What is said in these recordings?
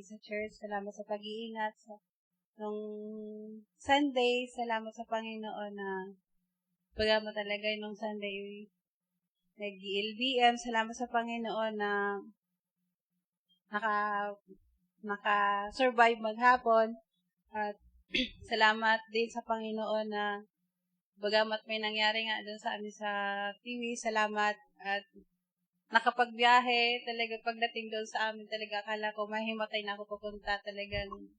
sa church. Salamat sa pag-iingat. Nung Sunday, salamat sa Panginoon na pagama talaga nung Sunday, nag-LBM. Salamat sa Panginoon na naka-survive maghapon. At salamat din sa Panginoon na bagamat may nangyari nga doon sa amin sa TV, salamat at nakapagbiyahe, talaga pagdating doon sa amin talaga akala ko mahimatay na ako pupunta, talagang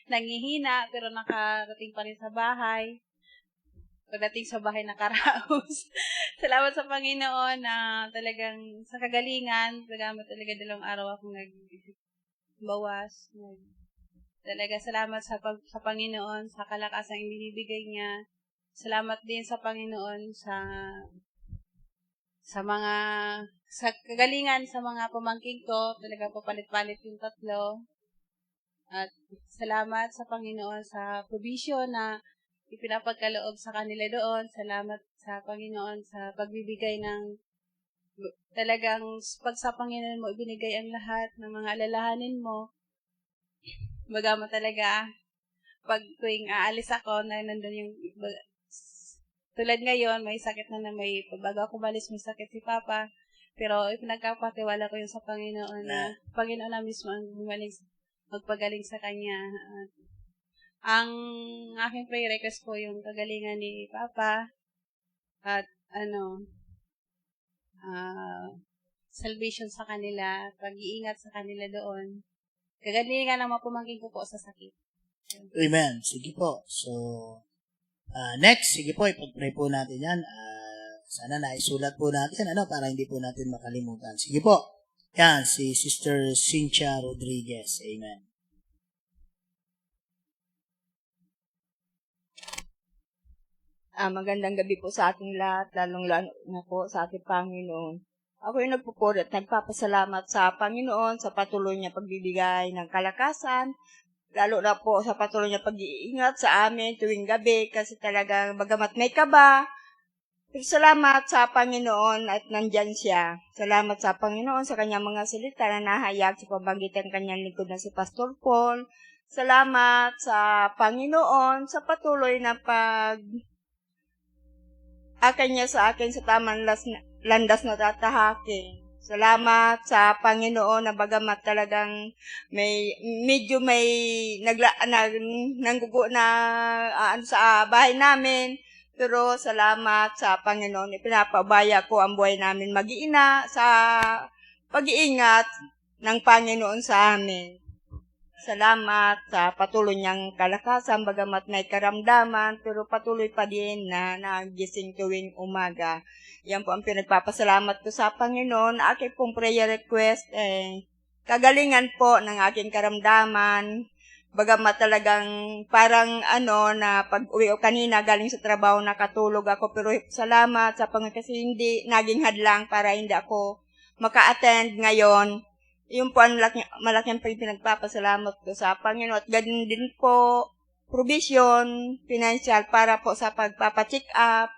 nangihina pero nakarating pa rin sa bahay. Pagdating sa bahay nakaraos. Salamat sa Panginoon na talagang sa kagalingan, bagamat talaga 2 araw akong nagbawas. Talaga salamat sa Panginoon sa kalakasang binibigay niya. Salamat din sa Panginoon sa kagalingan sa mga pamangkin ko, talaga papalit-palit yung 3. At salamat sa Panginoon sa provision na ipinapagkaloob sa kanila doon. Salamat sa Panginoon sa pagbibigay ng talagang pag sa Panginoon mo ibinigay ang lahat ng mga alalahanin mo. Bagama talaga pag tuwing aalis ako na nandun yung tulad ngayon, may sakit na may bago ako balis, may sakit si Papa. Pero ipinagkapatiwala ko yun sa Panginoon na Panginoon na mismo ang magpagaling sa Kanya. Ang aking prayer request po yung kagalingan ni Papa at salvation sa kanila, pag-iingat sa kanila doon. Kagalingan ng mga pamangkin ko po sa sakit. Amen. Sige po. So, next, sige po, ipag-pray po natin yan. Sana naisulat po natin, para hindi po natin makalimutan. Sige po. Yan, si Sister Cynthia Rodriguez. Amen. Magandang gabi po sa ating lahat, lalong-lalo na po sa ating Panginoon. Ako yung nagpupuri at nagpapasalamat sa Panginoon sa patuloy niya pagbibigay ng kalakasan, lalo na po sa patuloy niya pag-iingat sa amin tuwing gabi kasi talagang bagamat may kaba, pero salamat sa Panginoon at nandyan siya. Salamat sa Panginoon sa kanyang mga salita na nahayag sa pamamagitan kanyang lingkod na si Pastor Paul. Salamat sa Panginoon sa patuloy na akin niya sa akin sa tamang landas na tatahakin. Salamat sa Panginoon na bagamat talagang medyo may nanggugo na sa bahay namin. Pero salamat sa Panginoon, ipinapabaya ko ang buhay namin mag-iina sa pag-iingat ng Panginoon sa amin. Salamat sa patuloy niyang kalakasan, bagamat may karamdaman, pero patuloy pa din na nagising tuwing umaga. Yan po ang pinagpapasalamat ko sa Panginoon. Aking pong prayer request, kagalingan po ng aking karamdaman, bagamat talagang parang na pag-uwi o kanina galing sa trabaho nakatulog ako, pero salamat sa Panginoon kasi hindi naging hadlang para hindi ako maka-attend ngayon. Yung po ang malaking pinagpapasalamat ko sa Panginoon. At ganun din po, provision, financial, para po sa pagpapacheck up,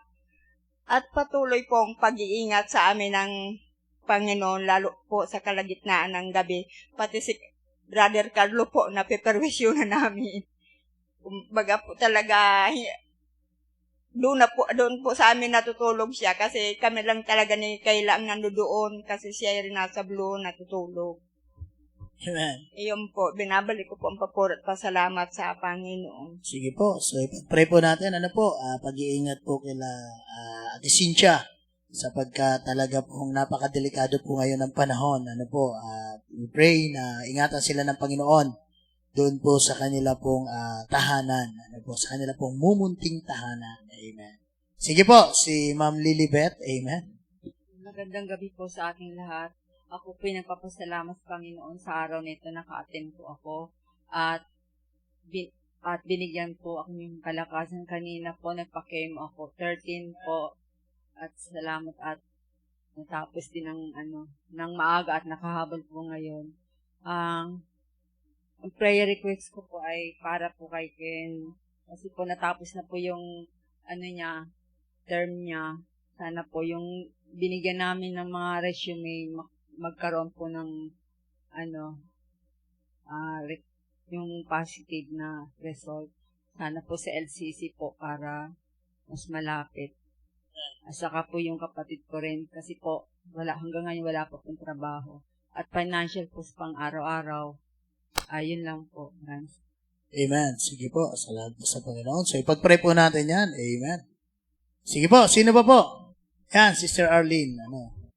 at patuloy pong pag-iingat sa amin ng Panginoon, lalo po sa kalagitnaan ng gabi. Pati si Brother Carlo po, napiperwisyo na namin. Kumbaga po talaga, doon po sa amin natutulog siya kasi kami lang talaga ni Kayla ang nandoon kasi siya rin nasa blue natutulog. Amen. Iyon po, binabalik ko po ang papuri at pasalamat sa Panginoon. Sige po. So, pray po natin, pag-iingat po kila Ate Cynthia sapagkat talaga pong napakadelikado po ngayon ng panahon. We pray na ingatan sila ng Panginoon doon po sa kanila pong tahanan, sa kanila pong mumunting tahanan. Amen. Sige po, si Ma'am Lilibet. Amen. Magandang gabi po sa ating lahat. Ako po nagpapasalamat sa Panginoon sa araw nito, naka-attend po ako at binigyan po ako ng kalakasan kanina po, nagpa-chem ako 13 po at salamat at natapos din ng maaga at nakahabol po ngayon. Ang prayer request ko po ay para po kay Ken. Kasi po natapos na po yung term niya. Sana po yung binigyan namin ng mga resume magkaroon po ng yung positive na result. Sana po sa LCC po para mas malapit. At saka po yung kapatid ko rin kasi po hanggang ngayon wala pa pong trabaho. At financial po sa pang araw-araw. Ayun lang po. Amen. Sige po. Salamat po sa Panginoon. So, ipag-pray po natin yan. Amen. Sige po. Sino ba po? Yan, Sister Arlene.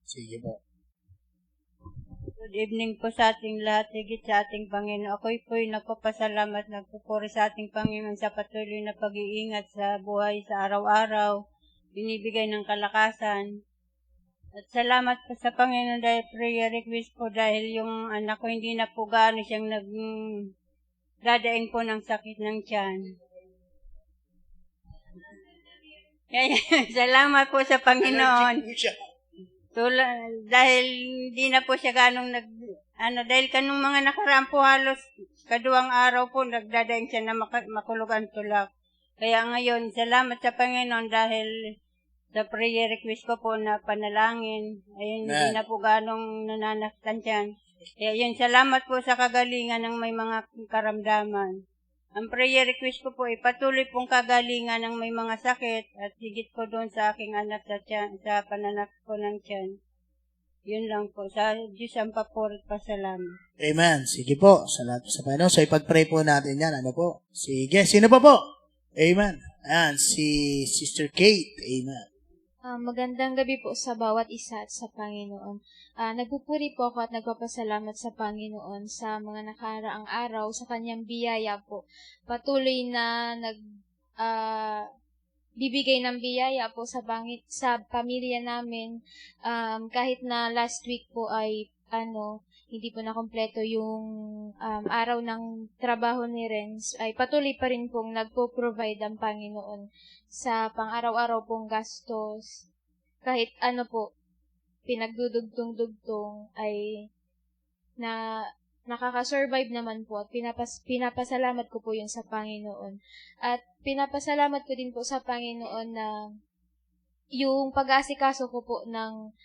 Sige po. Good evening po sa ating lahat, higit sa ating Panginoon. Ako'y po'y nagpapasalamat, nagpupuri sa ating Panginoon sa patuloy na pag-iingat sa buhay sa araw-araw, binibigay ng kalakasan. At salamat po sa Panginoon dahil prayer request po dahil yung anak ko hindi na po gaano siyang dadaing po ng sakit ng tiyan. Salamat po sa Panginoon. Dahil hindi na po siya ganong dahil kanong mga nakaraan po halos kaduwang araw po nagdadaing siya na makulugan tulak. Kaya ngayon, salamat sa Panginoon dahil sa prayer request ko po na panalangin. Ayun, hindi na po ganong nananaktan siya. Kaya yun, salamat po sa kagalingan ng may mga karamdaman. Ang prayer request ko po ay patuloy pong kagalingan ng may mga sakit at higit ko doon sa aking anak sa pananak ko ng tiyan. Yun lang po. Sa Diyos ang papuri at pasalamat. Amen. Sige po. Salamat po sa Panginoon. So, ipag-pray po natin yan. Po? Sige. Sino pa po? Amen. Ayan, si Sister Kate. Amen. Magandang gabi po sa bawat isa at sa Panginoon. Nagpupuri po ako at nagpapasalamat sa Panginoon sa mga nakaraang araw, sa kanyang biyaya po. Patuloy na bibigay ng biyaya po sa pamilya namin. Kahit na last week po ay hindi po na kompleto yung araw ng trabaho ni Renz, ay patuloy pa rin pong nagpo-provide ang Panginoon sa pang-araw-araw pong gastos. Kahit po, pinagdudugtong-dugtong ay nakaka-survive naman po at pinapasalamat ko po yun sa Panginoon. At pinapasalamat ko din po sa Panginoon na yung pag-aasikaso ko po ng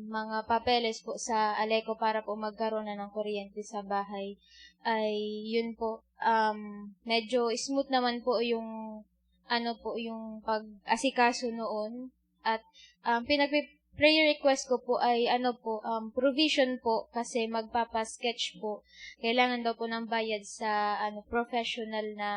mga papeles po sa Aleco para po magkaroon na ng kuryente sa bahay ay yun po medyo smooth naman po yung yung pag-asikaso noon at prayer request ko po ay provision po kasi magpapa-sketch po. Kailangan daw po ng bayad sa professional na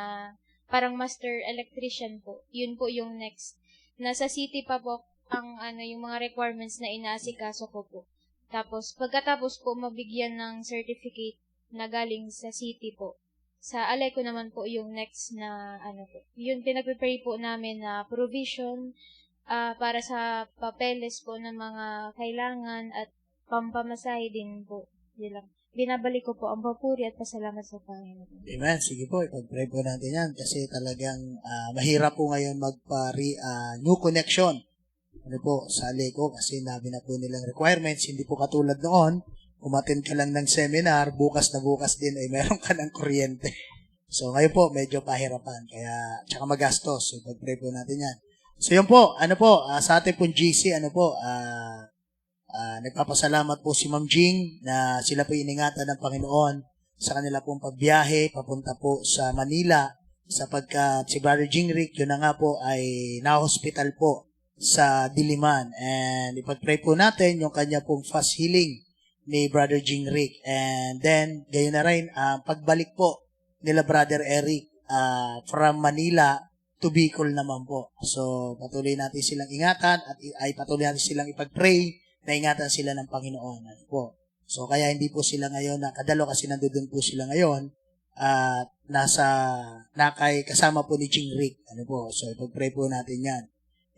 parang master electrician po. Yun po yung next. Nasa city pa po ang yung mga requirements na inaasikaso ko po. Tapos pagkatapos po mabigyan ng certificate na galing sa city po. Sa Aleco naman po yung next na po. Yun pinagpe-pray po namin na provision para sa papeles po ng mga kailangan at pampamasahe din po. Yun lang. Binabalik ko po ang papuri at pasalamat sa Panginoon. Amen. Sige po, ipag-pray po natin yan kasi talagang mahirap po ngayon new connection sa Aleco kasi nabi na po nilang requirements. Hindi po katulad noon, umattend ka lang ng seminar, bukas na bukas din ay meron ka ng kuryente. So ngayon po, medyo pahirapan. Kaya, tsaka magastos. So, ipag-pray po natin yan. So yun po, sa ating pong GC, nagpapasalamat po si Ma'am Jing na sila po iningatan ng Panginoon sa kanila pong pagbiyahe, papunta po sa Manila sapagkat si Brother Jingrick, yun na nga po ay na-hospital po sa Diliman. And ipag-pray po natin yung kanya pong fast healing ni Brother Jingrick. And then, gayon na rin, pagbalik po nila Brother Eric from Manila to Bicol naman po. So, patuloy natin silang ingatan at patuloy natin silang ipag-pray na ingatan sila ng Panginoon. Po. So, kaya hindi po sila ngayon nakadalo kasi nandoon po sila ngayon at kasama po ni Jingrick. So, ipag-pray po natin yan.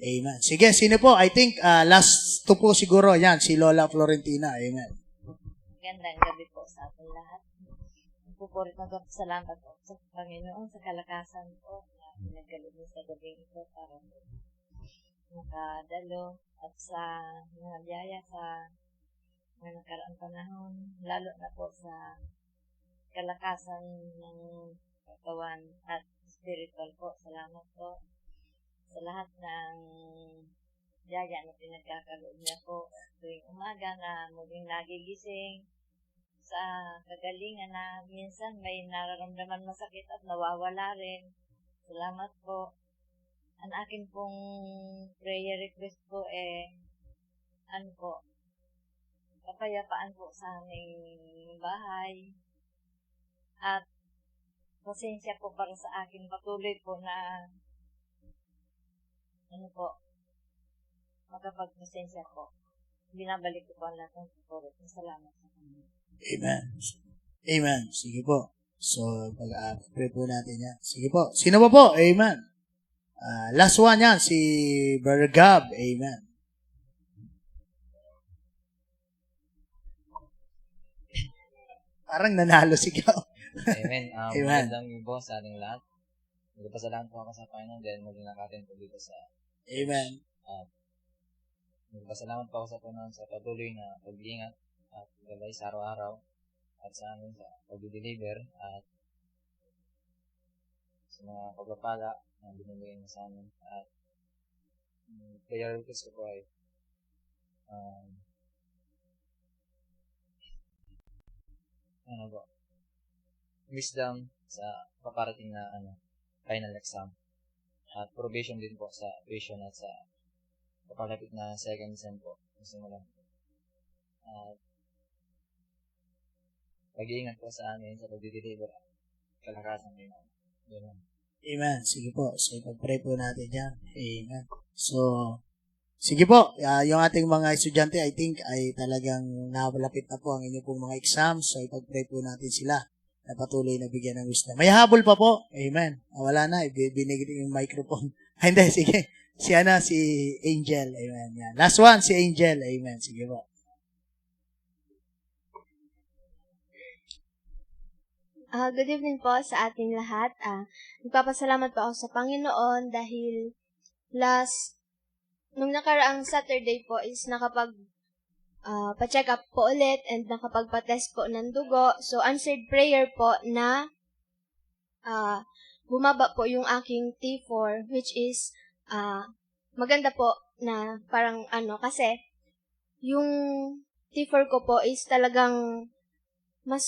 Amen. Sige, sino po? I think last to po siguro, yan, si Lola Florentina. Amen. Magandang gabi po sa ating lahat. Pupurit ng salamat po sa Panginoon sa kalakasan po na pinagkalugod sa gabi ito para makadalo at sa mga biyaya sa mga nakaraang panahon, lalo na po sa kalakasan ng katawan at spiritual po. Salamat po sa lahat ng biyaya na pinagkakaloob niya po tuwing umaga na muling nagigising sa kagalingan na minsan may nararamdaman masakit at nawawala rin. Salamat po. Ang akin pong prayer request po ano po, kapayapaan po sa aming bahay. At pasensya po para sa akin patuloy po na makapagpasensya po. Binabalik ko po ang lahat ng support. Salamat sa kanya. Amen. Amen. Sige po. So, pag-pray po natin yan. Sige po. Sino po? Amen. Last one yan, si Brother Gab. Amen. Parang nanalo si Gab. Amen. Amen. Magandang po sa ating lahat. Magpasalamat po ako sa Panginoon dahil muli nakatin po dito sa Amen. magpasalamat po ako sa Panginoon sa patuloy na pag-iingat at gabay sa araw-araw at sa amin sa pag-deliver at sa mga pagpapala na binibigay mo sa amin. At prayer request ko po ay wisdom sa paparating na final exam at probation din po sa tuition at sa papalapit na second sem po simulan. At pag-iingat po sa amin sa pag-deliver at kalakasan din. Amen. Amen. Sige po. So, ipag-pray po natin yan. Amen. So, sige po. Yung ating mga estudyante, I think, ay talagang napalapit na po ang inyong pong mga exams. So, ipag-pray po natin sila na patuloy na bigyan ng wisdom. May habol pa po. Amen. Wala na. Binigyan yung microphone. Hindi, sige. Si Angel. Amen. Yan. Last one, si Angel. Amen. Sige po. Good evening po sa ating lahat. Nagpapasalamat po ako sa Panginoon dahil nung nakaraang Saturday po is pa-check up po ulit and nakapagpa-test po ng dugo. So, answered prayer po na bumaba po yung aking T4, which is maganda po na parang kasi yung T4 ko po is talagang mas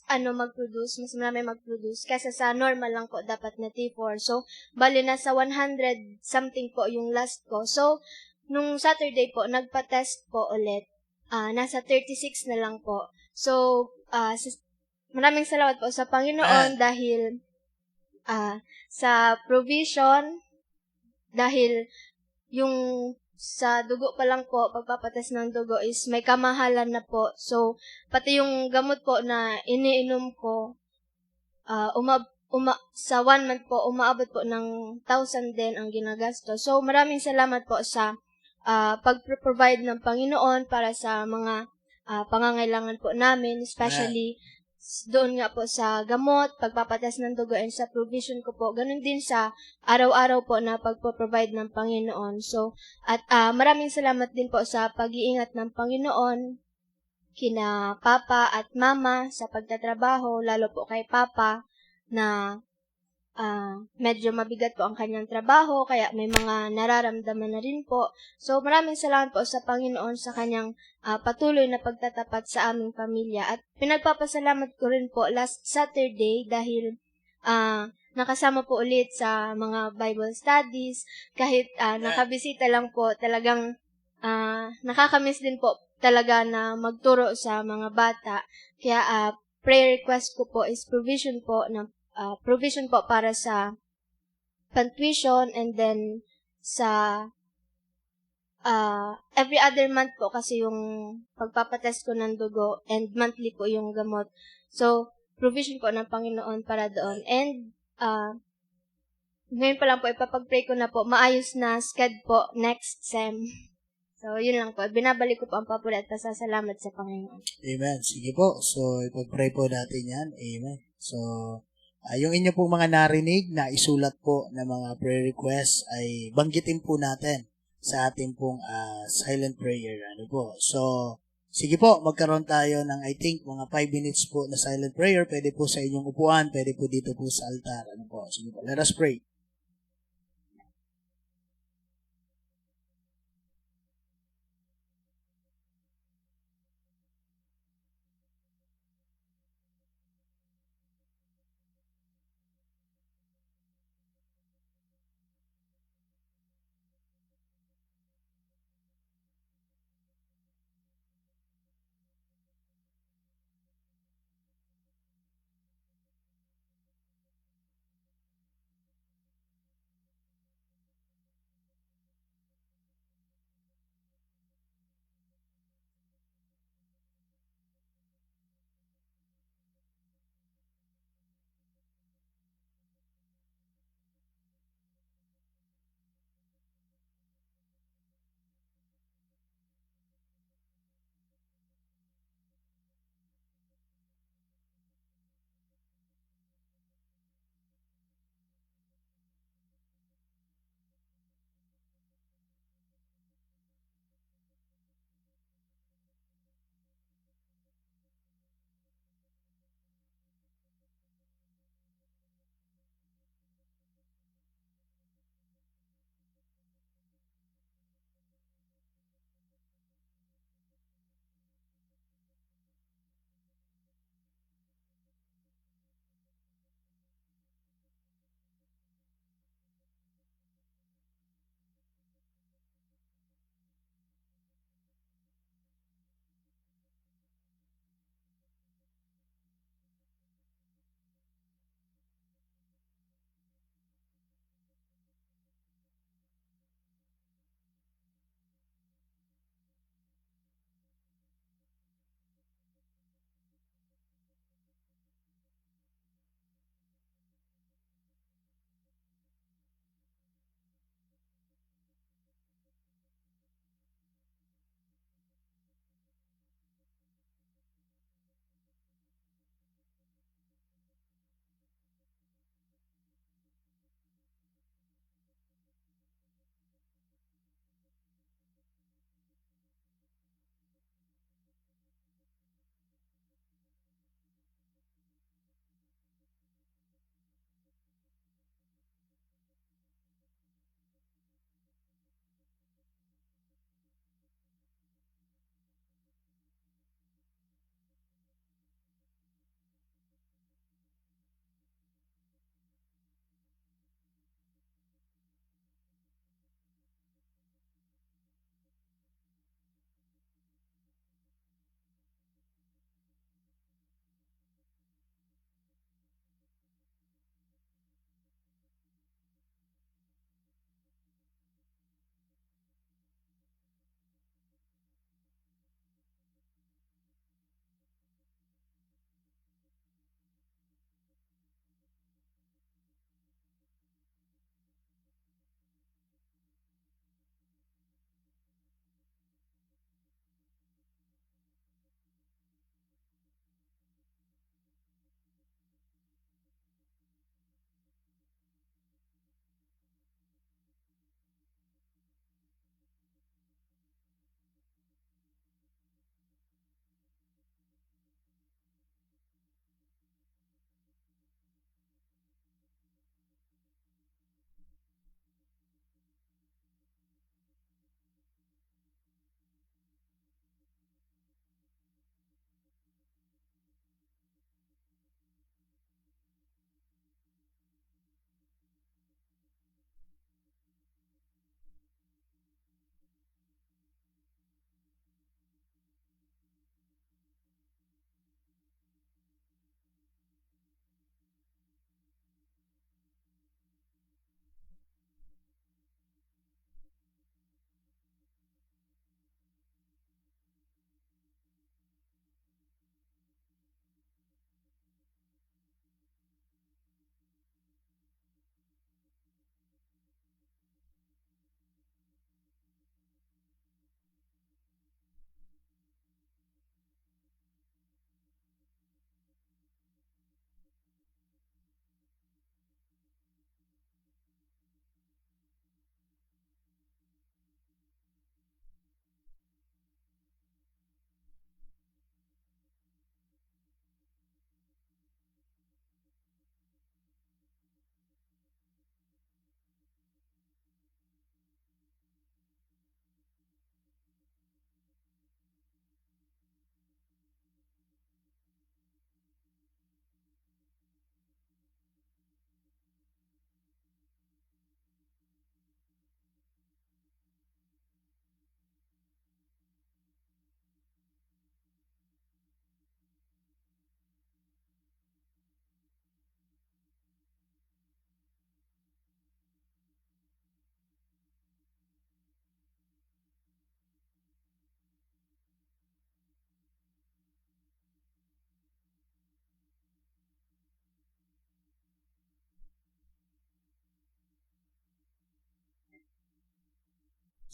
mag-produce, mas marami mag-produce kaysa sa normal lang po dapat na T4. So, bali nasa 100 something po yung last ko. So, nung Saturday po, nagpa-test po ulit. Nasa 36 na lang po. So, maraming salamat po sa Panginoon dahil sa provision, dahil yung sa dugo pa lang po, pagpapates ng dugo is may kamahalan na po. So, pati yung gamot po na iniinom ko, sa 1 month po, umaabot po ng 1,000 din ang ginagasto. So, maraming salamat po sa pag-provide ng Panginoon para sa mga pangangailangan po namin, especially doon nga po sa gamot, pagpapatas ng dugo, and sa provision ko po. Ganun din sa araw-araw po na pagpo-provide ng Panginoon. So, at maraming salamat din po sa pag-iingat ng Panginoon kina Papa at Mama sa pagtatrabaho, lalo po kay Papa na medyo mabigat po ang kanyang trabaho, kaya may mga nararamdaman na rin po. So, maraming salamat po sa Panginoon sa kanyang patuloy na pagtatapat sa aming pamilya. At pinagpapasalamat ko rin po last Saturday dahil nakasama po ulit sa mga Bible studies. Kahit nakabisita lang po, talagang nakakamiss din po talaga na magturo sa mga bata. Kaya prayer request ko po is provision po para sa pan-tuition, and then sa every other month po kasi yung pagpapatest ko ng dugo, and monthly po yung gamot. So, provision po ng Panginoon para doon. And ngayon pa lang po, ipapag-pray ko na po, maayos na SCAD po next sem. So, yun lang po. Binabalik ko po ang papuri at pasasalamat sa Panginoon. Amen. Sige po. So, ipag-pray po natin yan. Amen. So, yung inyo pong mga narinig na isulat po na mga prayer requests ay banggitin po natin sa ating pong silent prayer. Ano po? So, sige po, magkaroon tayo ng I think mga 5 minutes po na silent prayer. Pwede po sa inyong upuan, pwede po dito po sa altar. Ano po? Sige po, let us pray.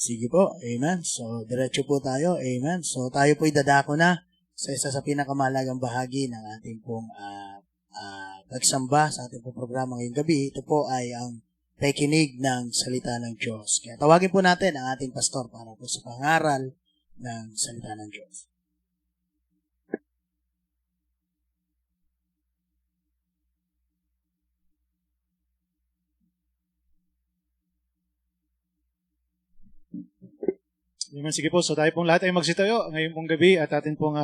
Sige po, amen. So, diretso po tayo, amen. So, tayo po'y dadako na sa isa sa pinakamahalagang bahagi ng ating pong pagsamba sa ating pong programa ngayong gabi. Ito po ay ang pakikinig ng salita ng Diyos. Kaya tawagin po natin ang ating pastor para po sa pangaral ng salita ng Diyos. Amen. Sige po, so tayo pong lahat ay magsitayo ngayon pong gabi at atin pong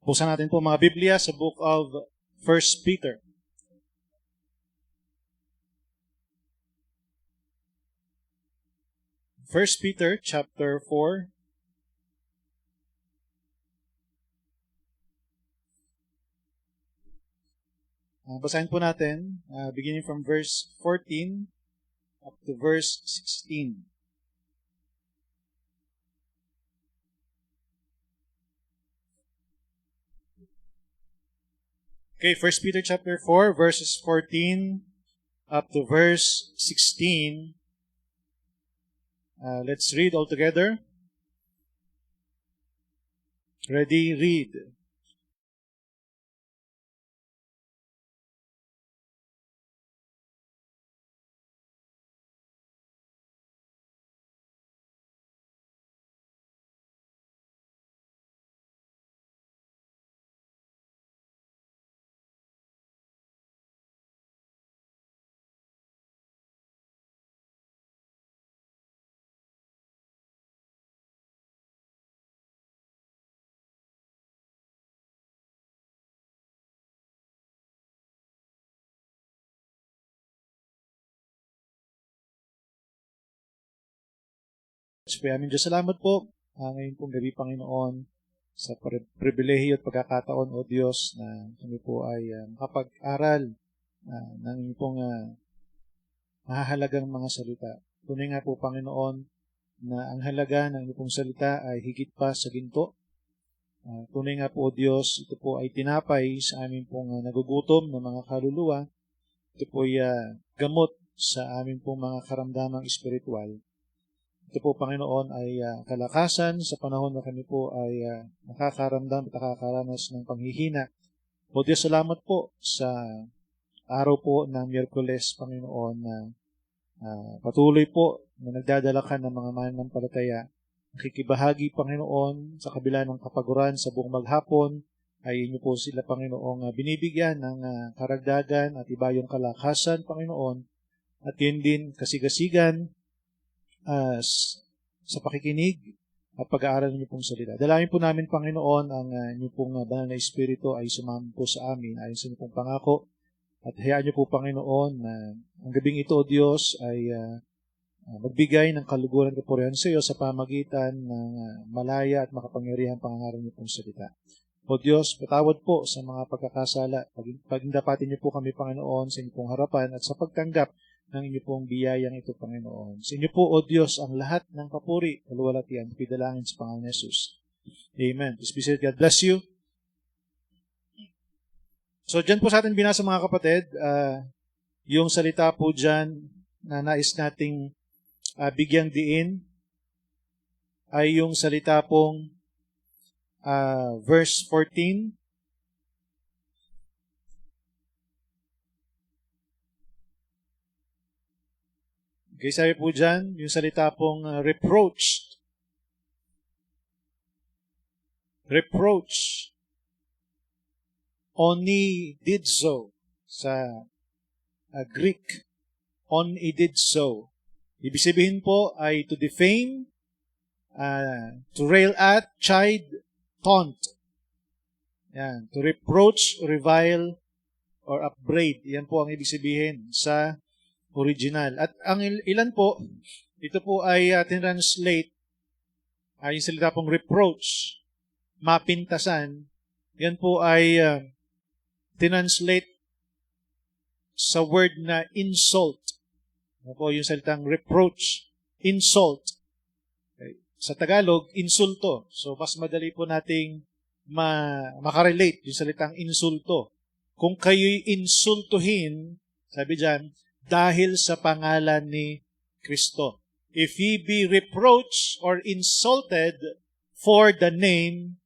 buksan natin po mga Biblia sa book of 1 Peter. First Peter chapter 4. Basahin po natin, beginning from verse 14 up to verse 16. Okay, 1 Peter chapter 4, verses 14 up to verse 16. Let's read all together. Ready, read. Aming Diyos, salamat po ngayon pong gabi, Panginoon, sa pribilehiyo at pagkakataon, O Diyos, na kami po ay makapag-aral ng inyong pong mahahalagang mga salita. Tunay nga po, Panginoon, na ang halaga ng inyong pong salita ay higit pa sa ginto. Tunay nga po, O Diyos, ito po ay tinapay sa aming pong nagugutom ng mga kaluluwa. Ito po ay gamot sa aming pong mga karamdamang espiritual. Ito po, Panginoon, ay kalakasan sa panahon na kami po ay nakakaramdam at nakakaranas ng panghihina. O Diyos, salamat po sa araw po ng Miyerkules, Panginoon, na patuloy po na nagdadala ka ng mga mananampalataya. Nakikibahagi, Panginoon, sa kabila ng kapaguran sa buong maghapon, ay inyo po sila, Panginoong, binibigyan ng karagdagan at ibayong kalakasan, Panginoon, at yun din kasigasigan sa pakikinig at pag-aaral niyo pong salita. Dalangin po namin, Panginoon, ang niyo pong banal na Espiritu ay sumama po sa amin ayon sa niyo pong pangako. At hayaan niyo po, Panginoon, na ang gabing ito, O Diyos, ay magbigay ng kaluguran at kapurihan sa iyo sa pamagitan ng malaya at makapangyarihan pangangaral niyo pong salita. O Diyos, patawad po sa mga pagkakasala. Pagindapatin niyo po kami, Panginoon, sa inyo pong harapan at sa pagtanggap ng inyo pong biyayang ito, Panginoon. Sa inyo po, O Diyos, ang lahat ng papuri, kaluwalhatian, pidalangin sa pangalan ni Jesus. Amen. Please be seated. God bless you. So, dyan po sa atin binasa, mga kapatid, yung salita po dyan na nais nating bigyang diin ay yung salita pong verse 14. Okay, sabi po dyan, yung salita pong reproach. Reproach. Onididzo sa Greek. Onididzo. Ibig sabihin po ay to defame, to rail at, chide, taunt. Yan. To reproach, revile, or upbraid. Yan po ang ibig sabihin sa original. At ang ilan po, ito po ay tinranslate, yung salita pong reproach, mapintasan, yan po ay tinranslate sa word na insult. Ano po yung salitang reproach, insult. Okay. Sa Tagalog, insulto. So, mas madali po nating makarelate yung salitang insulto. Kung kayo'y insultuhin, sabi dyan, dahil sa pangalan ni Kristo. if ye be reproached or insulted for the name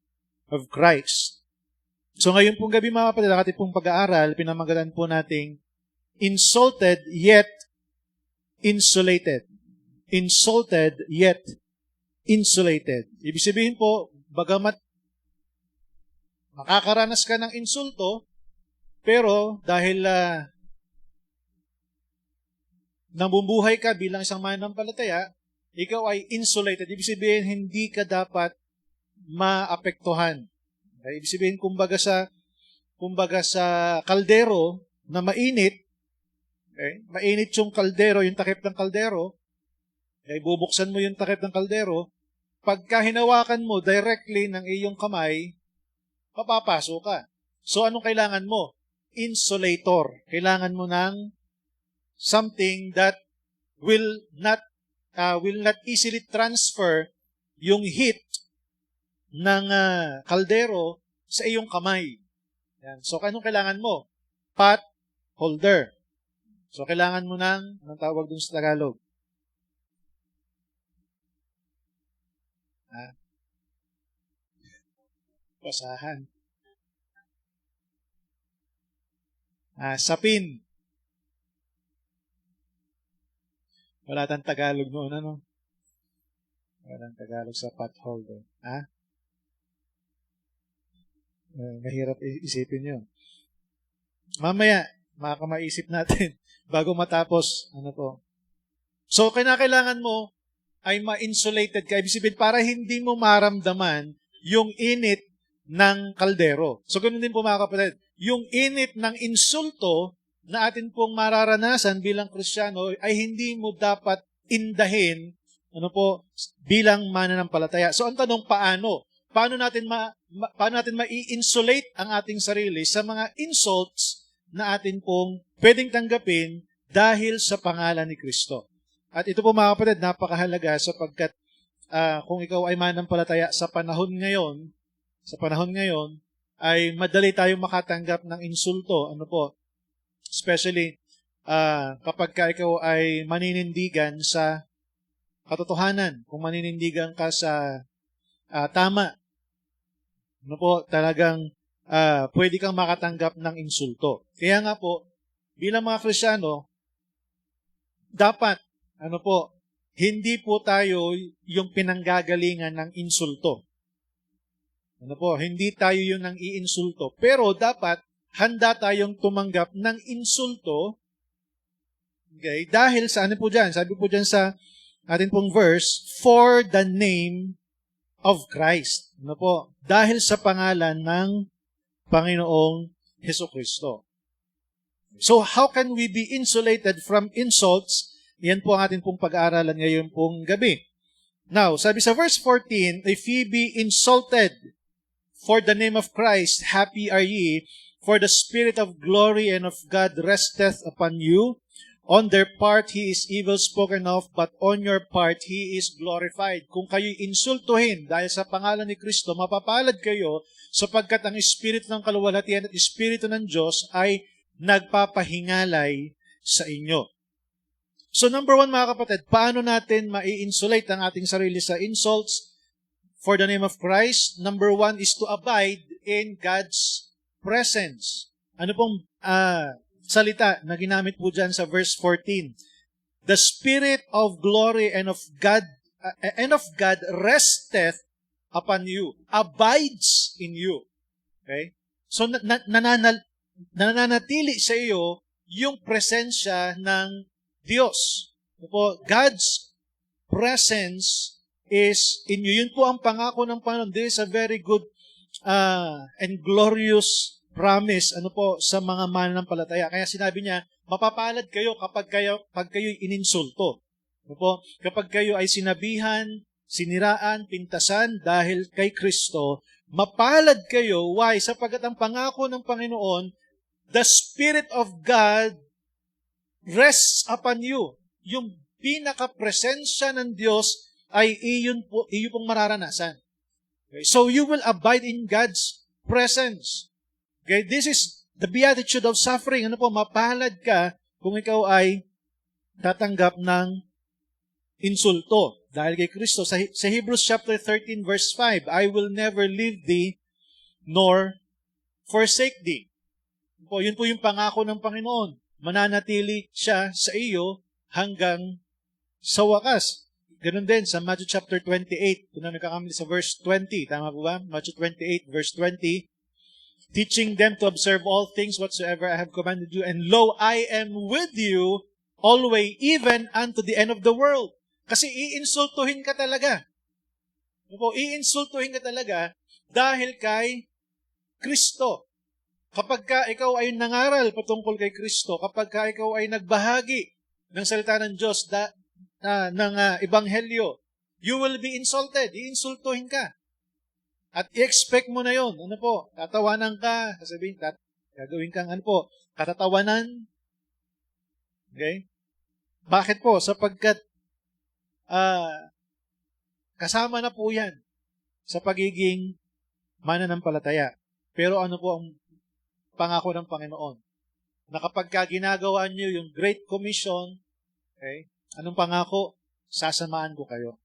of Christ. So ngayon pong gabi mga kapatid, ang ating pong pag-aaral, pinamagalan po nating insulted yet insulated. Insulted yet insulated. Ibig sabihin po, bagamat makakaranas ka ng insulto, pero dahil namumuhay ka bilang isang mananampalataya, ikaw ay insulated. Ibig sabihin, hindi ka dapat maapektuhan. Okay? Ibig sabihin, kumbaga sa kaldero na mainit, okay? Mainit yung kaldero, yung takip ng kaldero, okay? Bubuksan mo yung takip ng kaldero, pagka hinawakan mo directly ng iyong kamay, papapasok ka. So, anong kailangan mo? Insulator. Kailangan mo ng something that will not easily transfer yung heat ng kaldero sa iyong kamay. Yan. So, anong kailangan mo? Pot holder. So, kailangan mo ng, anong tawag dun sa Tagalog? Basahan. Sapin. Wala tang Tagalog noon, ano? Walang Tagalog sa pot holder. Mahirap isipin yun. Mamaya, makakamaisip natin bago matapos. Ano po? So, kinakailangan mo ay ma-insulated ka. Ibig sabihin, para hindi mo maramdaman yung init ng kaldero. So, ganun din po mga kapatid. Yung init ng insulto na atin pong mararanasan bilang Kristiyano ay hindi mo dapat indahin bilang mananampalataya. So, ang tanong, paano? Paano natin ma-insulate ang ating sarili sa mga insults na atin pong pwedeng tanggapin dahil sa pangalan ni Kristo? At ito po mga kapatid, napakahalaga sapagkat kung ikaw ay mananampalataya sa panahon ngayon, ay madali tayong makatanggap ng insulto. Especially kapag ikaw ay maninindigan sa katotohanan, kung maninindigan ka sa tama, talagang pwede kang makatanggap ng insulto. Kaya nga po, bilang mga Kristiyano, dapat, hindi po tayo yung pinanggagalingan ng insulto. Hindi tayo yung nang iinsulto. Pero dapat, handa tayong tumanggap ng insulto, okay, dahil sa, sabi po dyan sa atin pong verse, for the name of Christ. Dahil sa pangalan ng Panginoong Hesukristo. So, how can we be insulated from insults? Yan po ang atin pong pag-aaralan ngayon pong gabi. Now, sabi sa verse 14, if ye be insulted for the name of Christ, happy are ye, for the Spirit of glory and of God resteth upon you. On their part, He is evil spoken of, but on your part, He is glorified. Kung kayo'y insultuhin dahil sa pangalan ni Kristo, mapapalad kayo sapagkat ang Espiritu ng kaluwalhatian at Espiritu ng Diyos ay nagpapahingalay sa inyo. So number one mga kapatid, paano natin ma-insulate ang ating sarili sa insults for the name of Christ? Number one is to abide in God's presence. Ano pong salita na ginamit po dyan sa verse 14? The Spirit of glory and of God resteth upon you, abides in you. Okay? So nananatili sa iyo yung presensya ng Diyos. God's presence is in you. Yun po ang pangako ng Panginoon. This is a very good and glorious promise sa mga mananampalataya. Kaya sinabi niya, mapapalad kayo kapag kayo'y ininsulto. Kapag kayo ay sinabihan, siniraan, pintasan dahil kay Kristo, mapalad kayo. Why? Sapagkat ang pangako ng Panginoon, the Spirit of God rests upon you. Yung pinaka-presensya ng Diyos ay iyo pong mararanasan. Okay? So you will abide in God's presence. Okay? This is the beatitude of suffering. Mapalad ka kung ikaw ay tatanggap ng insulto dahil kay Kristo. Sa Hebrews chapter 13 verse 5, I will never leave thee nor forsake thee. Yun po yung pangako ng Panginoon. Mananatili siya sa iyo hanggang sa wakas. Ganun din sa Matthew chapter 28, kung na nagkakamali sa verse 20. Tama po ba? Matthew 28 verse 20. Teaching them to observe all things whatsoever I have commanded you, and lo, I am with you always, even unto the end of the world. Kasi iinsultuhin ka talaga. Iinsultuhin ka talaga dahil kay Kristo. Kapag ka ikaw ay nangaral patungkol kay Kristo, kapag ka ikaw ay nagbahagi ng salita ng Diyos ng ebanghelyo, you will be insulted. Iinsultuhin ka. At i-expect mo na yon. Tatawanan ka, sasabihin, gagawin kang katatawanan. Okay? Bakit po? Sapagkat kasama na po yan sa pagiging mananampalataya. Pero ano po ang pangako ng Panginoon? Na kapag ginagawa niyo yung Great Commission, okay, anong pangako? Sasamahan ko kayo.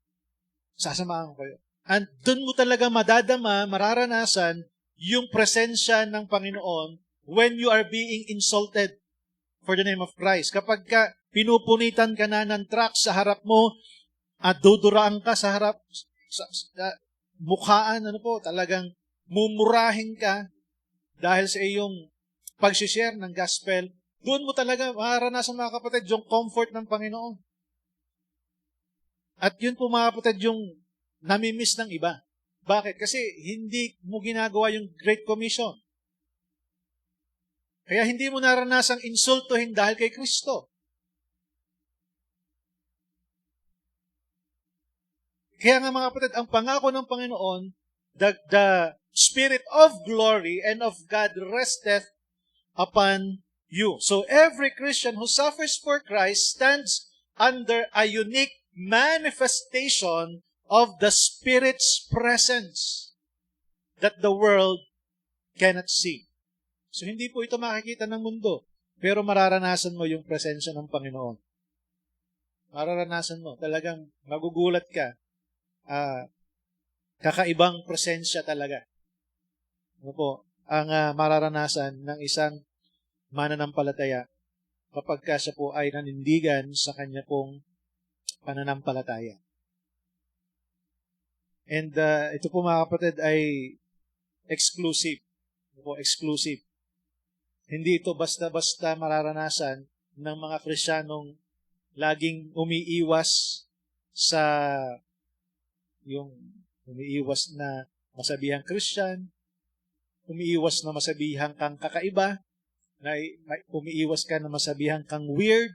Sasamahan ko kayo. And doon mo talaga madadama, mararanasan yung presensya ng Panginoon when you are being insulted for the name of Christ. Kapag pinupunitan ka na ng truck sa harap mo at duduraan ka sa harap, mukhaan, talagang mumurahin ka dahil sa iyong pag-share ng gospel, doon mo talaga mararanasan, mga kapatid, yung comfort ng Panginoon. At yun po, mga kapatid, yung namimiss ng iba. Bakit? Kasi hindi mo ginagawa yung Great Commission. Kaya hindi mo naranasang insultuhin dahil kay Kristo. Kaya nga, mga kapatid, ang pangako ng Panginoon, the Spirit of glory and of God resteth upon you. So every Christian who suffers for Christ stands under a unique manifestation of the Spirit's presence that the world cannot see. So hindi po ito makikita ng mundo, pero mararanasan mo yung presensya ng Panginoon. Mararanasan mo. Talagang magugulat ka. Kakaibang presensya talaga. Ang mararanasan ng isang mananampalataya kapag siya po ay nanindigan sa kanya pong pananampalataya. And ito po, mga kapatid, ay exclusive. Exclusive. Hindi ito basta-basta mararanasan ng mga Kristiyanong laging umiiwas sa umiiwas na masabihang Christian, umiiwas na masabihang kang kakaiba, na umiiwas ka na masabihang kang weird.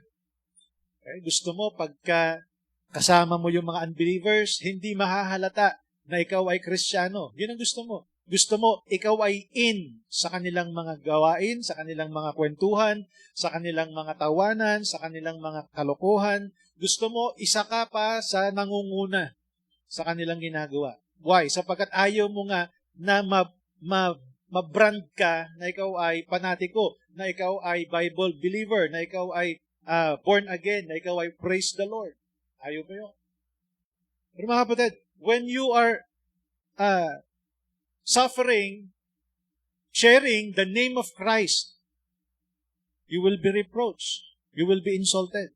Okay? Gusto mo, pagka kasama mo yung mga unbelievers, hindi mahahalata na ikaw ay Kristiyano. Yun ang gusto mo. Gusto mo, ikaw ay in sa kanilang mga gawain, sa kanilang mga kwentuhan, sa kanilang mga tawanan, sa kanilang mga kalokohan. Gusto mo, isa ka pa sa nangunguna sa kanilang ginagawa. Why? Sapagkat ayaw mo nga na ma-brand ka na ikaw ay panatiko, na ikaw ay Bible believer, na ikaw ay born again, na ikaw ay praise the Lord. Ayaw mo yun. Pero mga kapatid, when you are suffering, sharing the name of Christ, you will be reproached. You will be insulted.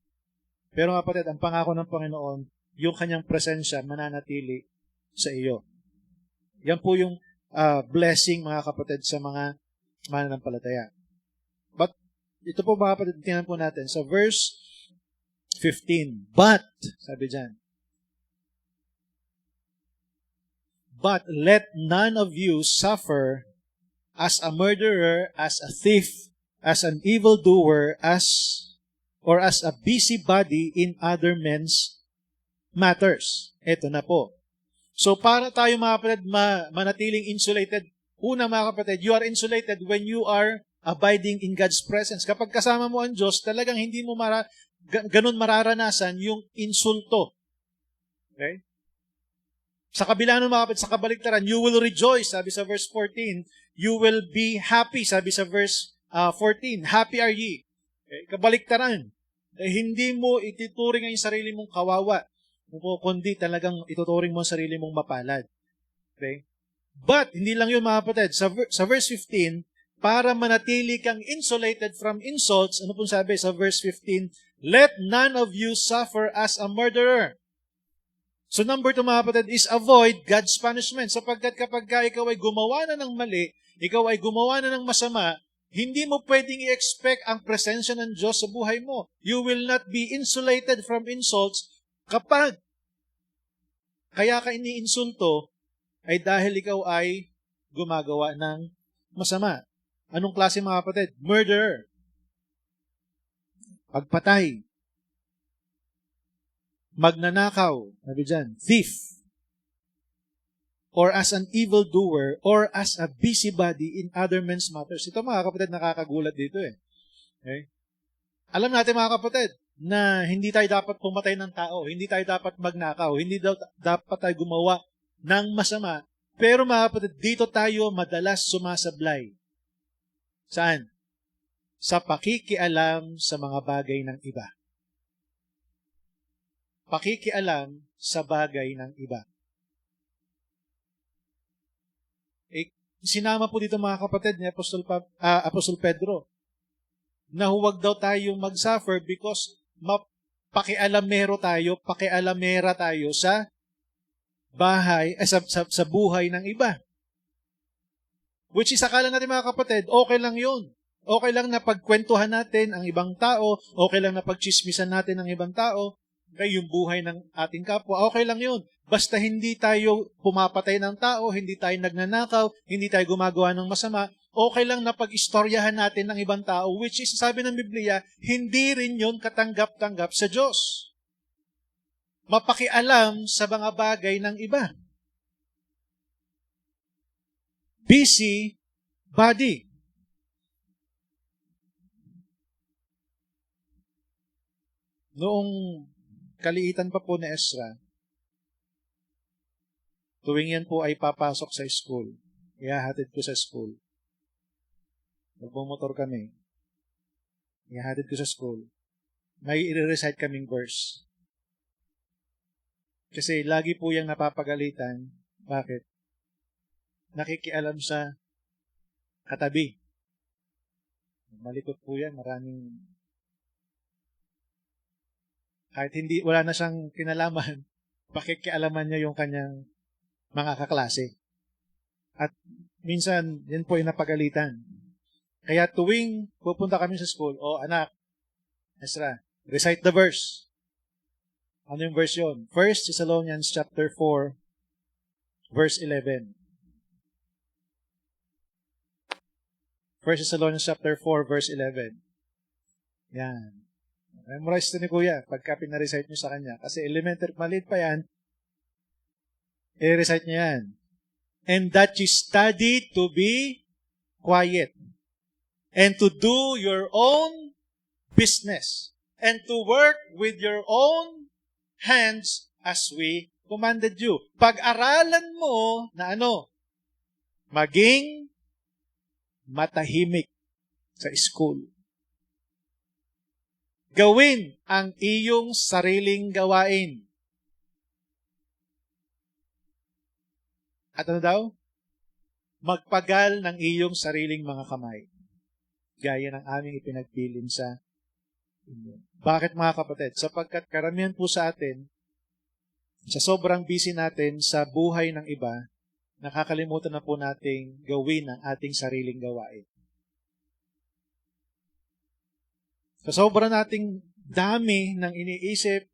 Pero mga kapatid, ang pangako ng Panginoon, yung kanyang presensya mananatili sa iyo. Yan po yung blessing, mga kapatid, sa mga mananampalataya. But, ito po, mga kapatid, tingnan po natin sa verse 15. But, sabi dyan, but let none of you suffer as a murderer, as a thief, as an evildoer, as a busybody in other men's matters. Ito na po. So, para tayo, mga kapatid, manatiling insulated, una, mga kapatid, you are insulated when you are abiding in God's presence. Kapag kasama mo ang Diyos, talagang hindi mo ganun mararanasan yung insulto. Okay? Sa kabila ng, mga kapatid, sa kabaligtaran, you will rejoice, sabi sa verse 14. You will be happy, sabi sa verse 14. Happy are ye. Okay? Kabaligtaran. Hindi mo ituturing ang sarili mong kawawa. kundi talagang ituturing mo ang sarili mong mapalad. Okay? But, hindi lang yun mga kapatid. Sa verse 15, para manatili kang insulated from insults, ano pong sabi sa verse 15? Let none of you suffer as a murderer. So number 2 mga kapatid is avoid God's punishment. Sapagkat kapag ikaw ay gumawa na ng mali, ikaw ay gumawa na ng masama, hindi mo pwedeng i-expect ang presensya ng Diyos sa buhay mo. You will not be insulated from insults kapag kaya ka iniinsulto ay dahil ikaw ay gumagawa ng masama. Anong klase mga kapatid? Murderer. Pagpatay. Magnanakaw. Sabi dyan, thief. Or as an evildoer, or as a busybody in other men's matters. Ito mga kapatid, nakakagulat dito eh. Okay? Alam natin mga kapatid, na hindi tayo dapat pumatay ng tao, hindi tayo dapat magnakaw, hindi dapat tayo gumawa ng masama. Pero mga kapatid, dito tayo madalas sumasablay. Saan? Sa pakikialam sa mga bagay ng iba. Pakikialam sa bagay ng iba. Sinama po dito mga kapatid ni Apostol Pedro na huwag daw tayong mag-suffer because pakialamero tayo, pakialamera tayo sa bahay, sa buhay ng iba. Which is, akala natin mga kapatid, okay lang yun. Okay lang na pagkwentuhan natin ang ibang tao, okay lang na pagchismisan natin ang ibang tao, okay, yung buhay ng ating kapwa, okay lang yun. Basta hindi tayo pumapatay ng tao, hindi tayo nagnanakaw, hindi tayo gumagawa ng masama, okay lang na pag-istoryahan natin ng ibang tao, which is, sabi ng Biblia, hindi rin yun katanggap-tanggap sa Diyos. Mapakialam sa mga bagay ng iba. Busy body. Noong kaliitan pa po ni Ezra, tuwing yan po ay papasok sa school, ihahatid ko sa school. Magbumotor kami. Ihahatid ko sa school. May i-recite kaming verse. Kasi lagi po yung napapagalitan. Bakit? Nakikialam sa katabi. Malikot po yan. Maraming kahit hindi, wala na siyang kinalaman, pakikialaman niya yung kanyang mga kaklase. At minsan, yan po yung napagalitan. Kaya tuwing pupunta kami sa school, anak, Ezra, recite the verse. Ano yung verse yun? 1 Thessalonians chapter 4, verse 11. 1 Thessalonians chapter 4, verse 11. Yan. Memorize ito ni Kuya pagka pinarecite nyo sa kanya. Kasi elementary, maliit pa yan, i-recite niya yan. And that you study to be quiet and to do your own business and to work with your own hands as we commanded you. Pag-aralan mo na maging matahimik sa school. Gawin ang iyong sariling gawain. At ano daw? Magpagal ng iyong sariling mga kamay. Gaya ng aming ipinagpilin sa inyo. Bakit mga kapatid? Sapagkat karamihan po sa atin, sa sobrang busy natin sa buhay ng iba, nakakalimutan na po nating gawin ang ating sariling gawain. Sa sobrang nating dami ng iniisip,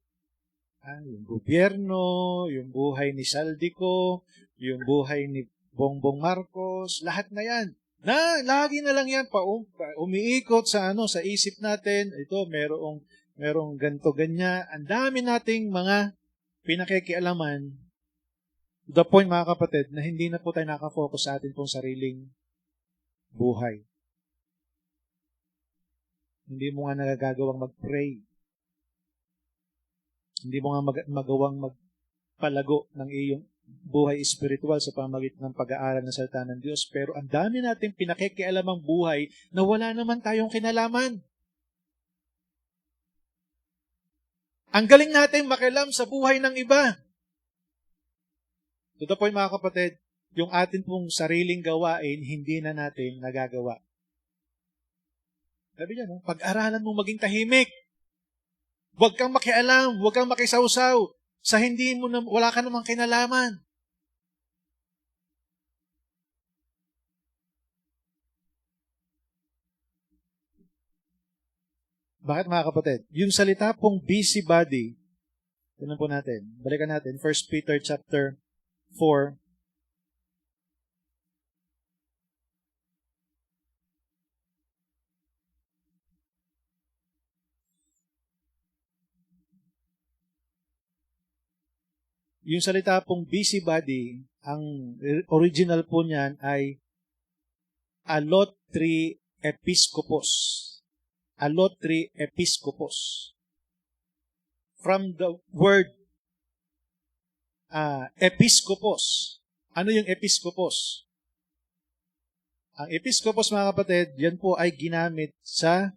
yung gobyerno, yung buhay ni Saldico, yung buhay ni Bongbong Marcos, lahat na yan. Lagi na lang yan umiikot sa sa isip natin. Ito, merong ganto ganyan. Ang dami nating mga pinakikialaman to the point, mga kapatid, na hindi na po tayo nakafocus sa atin pong sariling buhay. Hindi mo nga nagagawang mag-pray. Hindi mo nga magawang magpalago ng iyong buhay espiritual sa pamamagitan ng pag-aaral ng salita ng Diyos. Pero ang dami nating pinakikialamang buhay na wala naman tayong kinalaman. Ang galing natin makialam sa buhay ng iba. To the point, mga kapatid, yung atin pong sariling gawain, hindi na natin nagagawa. Sabi niya, no? Pag-aralan mo maging tahimik. Huwag kang makialam, huwag kang makisawsaw sa hindi mo na, wala ka namang kinalaman. Bakit, mga kapatid? Yung salita pong busybody, tingnan po natin. Balikan natin, 1 Peter chapter 4. Yung salita pong busybody, ang original po niyan ay alotri episkopos. Alotri episkopos. From the word episkopos. Ano yung episkopos? Ang episkopos, mga kapatid, yan po ay ginamit sa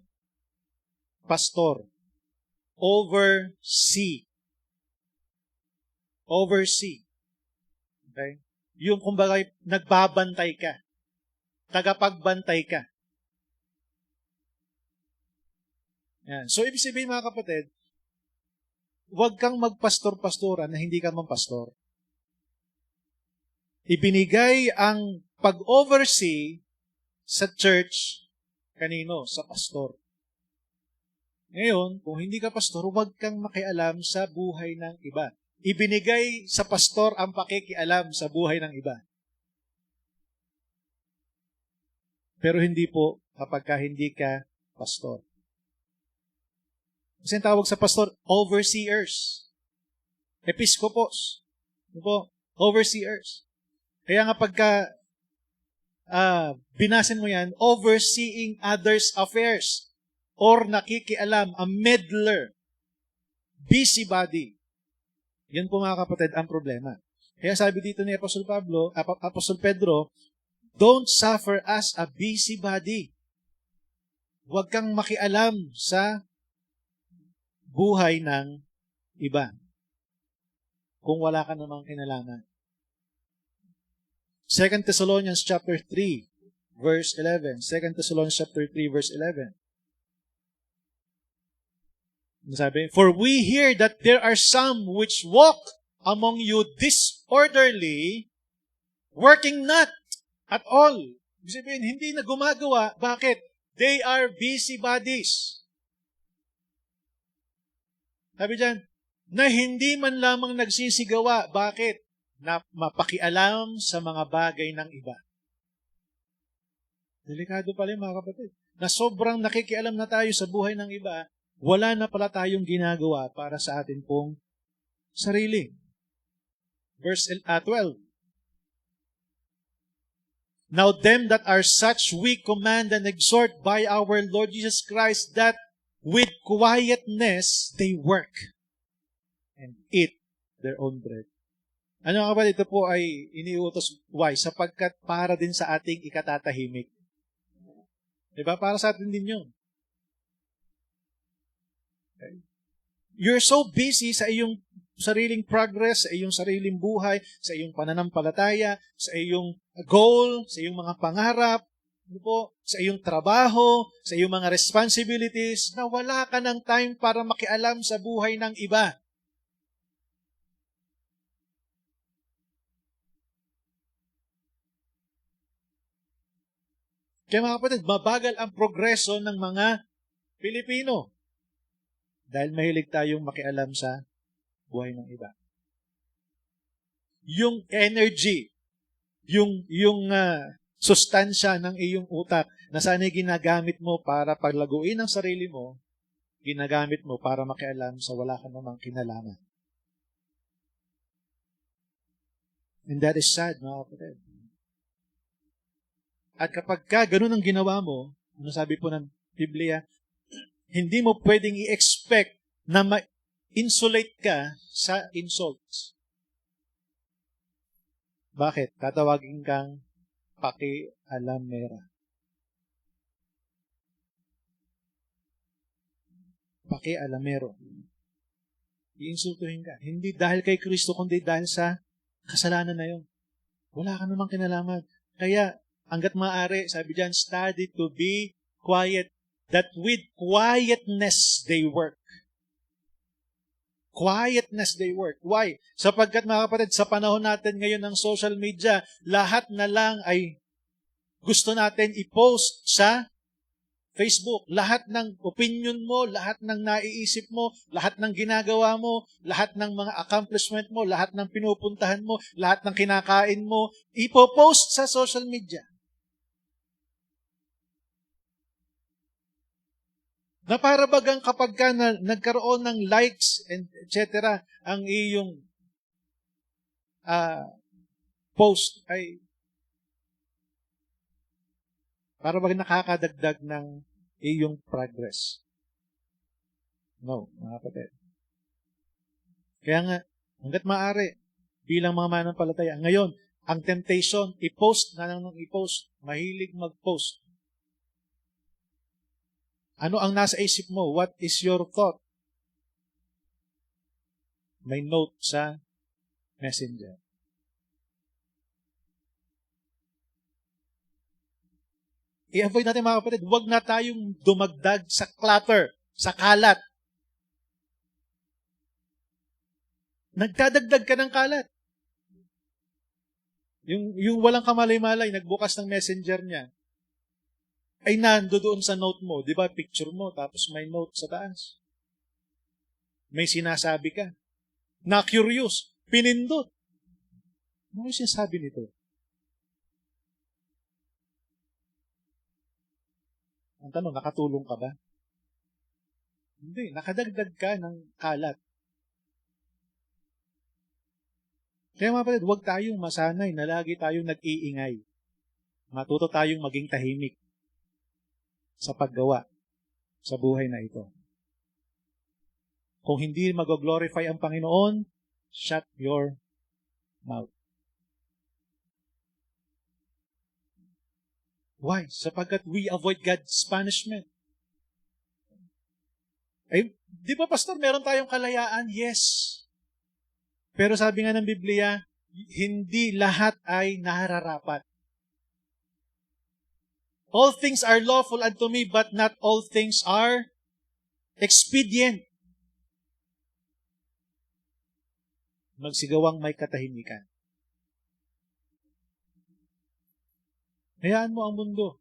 pastor. Oversee. Oversee. Okay? Yung kumbaga nagbabantay ka. Tagapagbantay ka. Yan. So, ibig sabihin, mga kapatid, huwag kang magpastor-pastoran na hindi ka man pastor. Ibinigay ang pag-oversee sa church kanino? Sa pastor. Ngayon, kung hindi ka pastor, huwag kang makialam sa buhay ng iba. Ibinigay sa pastor ang pakikialam sa buhay ng iba. Pero hindi po kapag hindi ka pastor. Kasi tawag sa pastor, overseers. Episkopos. Ano po? Overseers. Kaya nga pagka binasin mo yan, overseeing others' affairs or nakikialam, a meddler, busybody. Yan po, mga kapatid, ang problema. Kaya sabi dito ni Apostol Pedro, don't suffer as a busybody. Huwag kang makialam sa buhay ng iba kung wala ka namang kinalaman. 2 Thessalonians chapter 3 verse 11. 2 Thessalonians chapter 3 verse 11. Sabi, for we hear that there are some which walk among you disorderly, working not at all. Ibig sabihin, hindi na gumagawa. Bakit? They are busybodies. Sabi dyan, na hindi man lamang nagsisigawa. Bakit? Na mapakialam sa mga bagay ng iba. Delikado pala, mga kapatid. Na sobrang nakikialam na tayo sa buhay ng iba, wala na pala tayong ginagawa para sa atin pong sarili. Verse 12. Now them that are such we command and exhort by our Lord Jesus Christ that with quietness they work and eat their own bread. Ano nga ba, ito po ay iniutos, why? Sapagkat para din sa ating ikatatahimik. Diba? Para sa atin din yun. Okay. You're so busy sa iyong sariling progress, sa iyong sariling buhay, sa iyong pananampalataya, sa iyong goal, sa iyong mga pangarap, ano po, sa iyong trabaho, sa iyong mga responsibilities, na wala ka ng time para makialam sa buhay ng iba. Kaya, mga kapatid, mabagal ang progreso ng mga Pilipino dahil mahilig tayong makialam sa buhay ng iba. Yung energy, yung sustansya ng iyong utak na sana'y ginagamit mo para paglaguin ang sarili mo, ginagamit mo para makialam sa wala ka namang kinalaman. And that is sad, mga kapatid. At kapag ganun ang ginawa mo, ano sabi po ng Biblia, hindi mo pwedeng i-expect na ma-insulate ka sa insults. Bakit? Tatawagin kang pakialamera. Pakialamero. iinsultuhin ka. Hindi dahil kay Kristo, kundi dahil sa kasalanan na yun. Wala ka namang kinalaman. Kaya, hanggat maaari, sabi diyan, study to be quiet, that with quietness they work. Quietness they work. Why? Sapagkat mga kapatid, sa panahon natin ngayon ng social media, lahat na lang ay gusto natin i-post sa Facebook. Lahat ng opinion mo, lahat ng naiisip mo, lahat ng ginagawa mo, lahat ng mga accomplishment mo, lahat ng pinupuntahan mo, lahat ng kinakain mo, ipopost sa social media. Na para bagang kapag ka na nagkaroon ng likes and etc. ang iyong post ay para bagang nakakadagdag ng iyong progress. No, mga kapatid. Kaya nga, hanggat maaari, bilang mga mananampalataya, ngayon, ang temptation, i-post na lang ng i-post, mahilig mag-post. Ano ang nasa isip mo? What is your thought? May note sa messenger. I-avoid natin mga kapatid, huwag na tayong dumagdag sa clutter, sa kalat. Nagdadagdag ka ng kalat. Yung walang kamalay-malay, nagbukas ng messenger niya, ay nando doon sa note mo. Di ba, picture mo, tapos may note sa taas. May sinasabi ka. Na-curious, pinindot. Ano yung sinasabi nito? Ang tanong, nakatulong ka ba? Hindi, nakadagdag ka ng kalat. Kaya mga kapatid, huwag tayong masanay na lagi tayong nag-iingay. Matuto tayong maging tahimik sa paggawa sa buhay na ito. Kung hindi mag-glorify ang Panginoon, shut your mouth. Why? Sapagkat we avoid God's punishment. Eh, di ba, Pastor, meron tayong kalayaan? Yes. Pero sabi nga ng Biblia, hindi lahat ay nararapat. All things are lawful unto me, but not all things are expedient. Magsigawang may katahimikan. Hayaan mo ang mundo.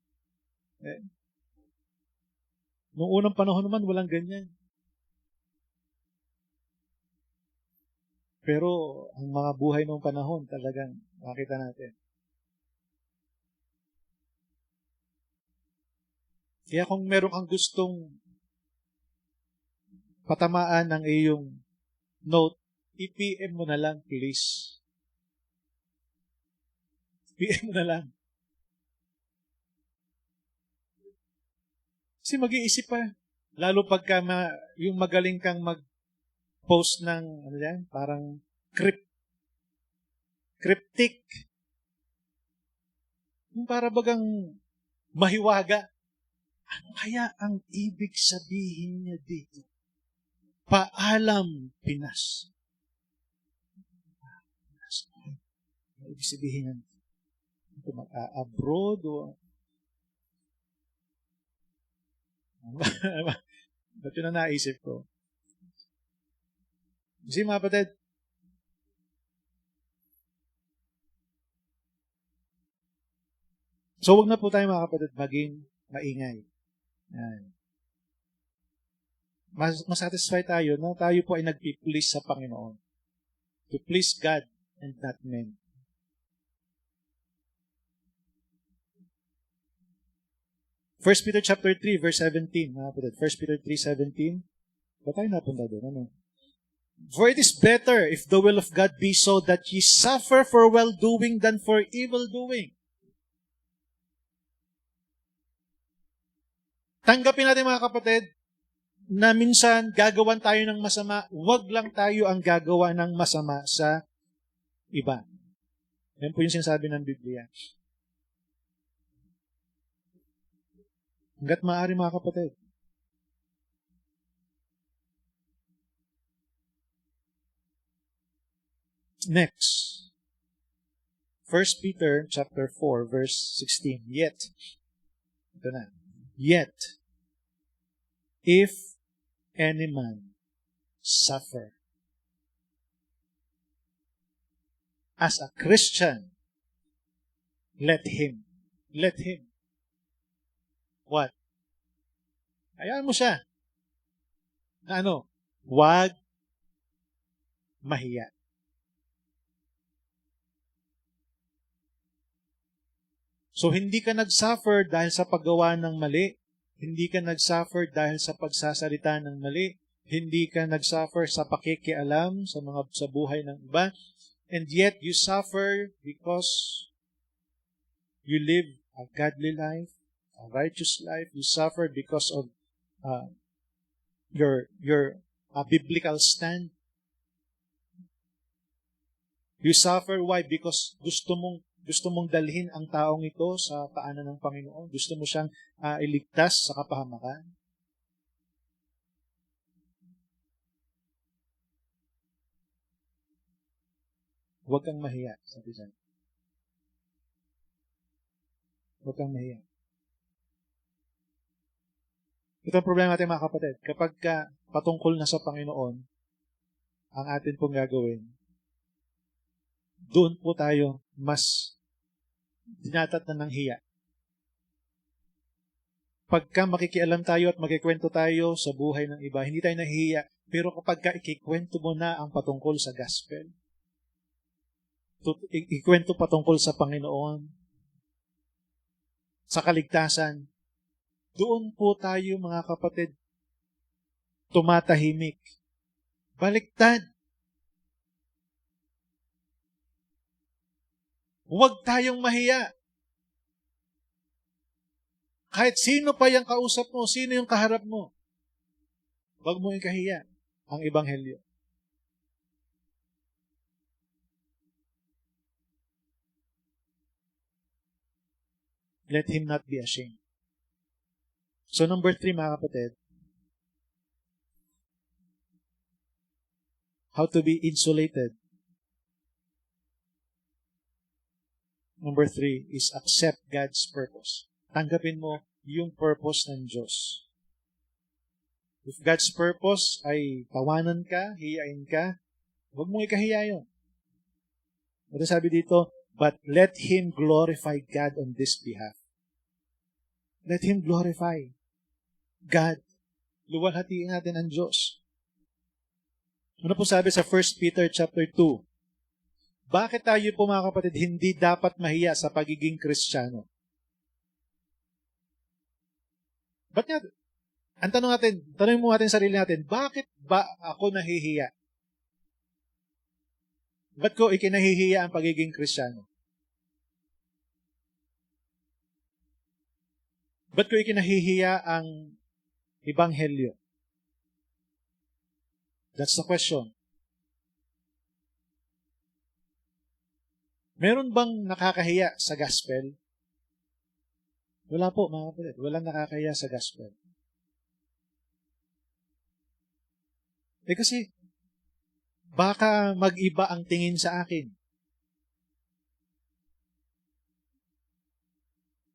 Noong unang panahon naman, walang ganyan. Pero ang mga buhay noong panahon, talagang makita natin. Kaya kung meron kang gustong patamaan ng iyong note, i-PM mo na lang, please. PM mo na lang. Kasi mag-iisip pa. Lalo pagka yung magaling kang mag-post ng, ano yan, parang cryptic. Yung para bagang mahiwaga. Ano kaya ang ibig sabihin niya dito? Paalam, Pinas. Ano ibig sabihin niya? Ito mag-abroad o... Ba't yun ang naisip ko? Kasi mga kapatid, so wag na po tayo mga kapatid maging maingay. Yan. Masatisfy tayo na tayo po ay nagpi-please sa Panginoon. To please God and not men. First Peter chapter 3 verse 17. Mga kapatid, 1 Peter 3:17. Ba't tayo napunta doon? Ano? For it is better if the will of God be so that ye suffer for well-doing than for evil-doing. Tanggapin natin mga kapatid, na minsan gagawan tayo ng masama, wag lang tayo ang gagawa ng masama sa iba. Yan po yung sinasabi ng Biblia. Hanggat maaari, mga kapatid. Next, 1 Peter chapter 4, verse 16. Yet, ito na. Yet, if any man suffer as a Christian, let him. What? Hayaan mo siya. Na ano? Huwag mahiya. So, hindi ka nag-suffer dahil sa paggawa ng mali. Hindi ka nag-suffer dahil sa pagsasalita ng mali. Hindi ka nag-suffer sa pakikialam sa buhay ng iba. And yet, you suffer because you live a godly life, a righteous life. You suffer because of your biblical stand. You suffer, why? Because gusto mong dalhin ang taong ito sa paanan ng Panginoon. Gusto mo siyang iligtas sa kapahamakan. Huwag kang mahiya, sabi dyan. Huwag kang mahiya. Ito ang problema natin mga kapatid. Kapag patungkol na sa Panginoon, ang atin pong gagawin, doon po tayo mas dinatatan ng hiya. Pagka makikialam tayo at magkikwento tayo sa buhay ng iba, hindi tayo nahihiya. Pero kapag ikikwento mo na ang patungkol sa gospel, ikwento patungkol sa Panginoon, sa kaligtasan, doon po tayo mga kapatid tumatahimik. Baliktad. Huwag tayong mahiya. Kahit sino pa yung kausap mo, sino yung kaharap mo, huwag mo ikahiya ang Ebanghelyo. Let him not be ashamed. So number 3 mga kapatid, how to be insulated. Number 3 is accept God's purpose. Tanggapin mo yung purpose ng Diyos. If God's purpose ay tawanan ka, hiyain ka, huwag mong ikahiya yun. Ito sabi dito, but let him glorify God on this behalf. Let him glorify God. Luwalhatiin natin ang Diyos. Ano po sabi sa 1 Peter chapter 2? Bakit tayo po mga kapatid hindi dapat mahiya sa pagiging Kristiyano? Ba't nga? Ang tanong mo natin sarili natin, bakit ba ako nahihiya? Ba't ko ikinahihiya ang pagiging Kristiyano? Ba't ko ikinahihiya ang Ebanghelyo? That's the question. Meron bang nakakahiya sa gospel? Wala po, mga kapatid. Walang nakakahiya sa gospel. Kasi, baka mag-iba ang tingin sa akin.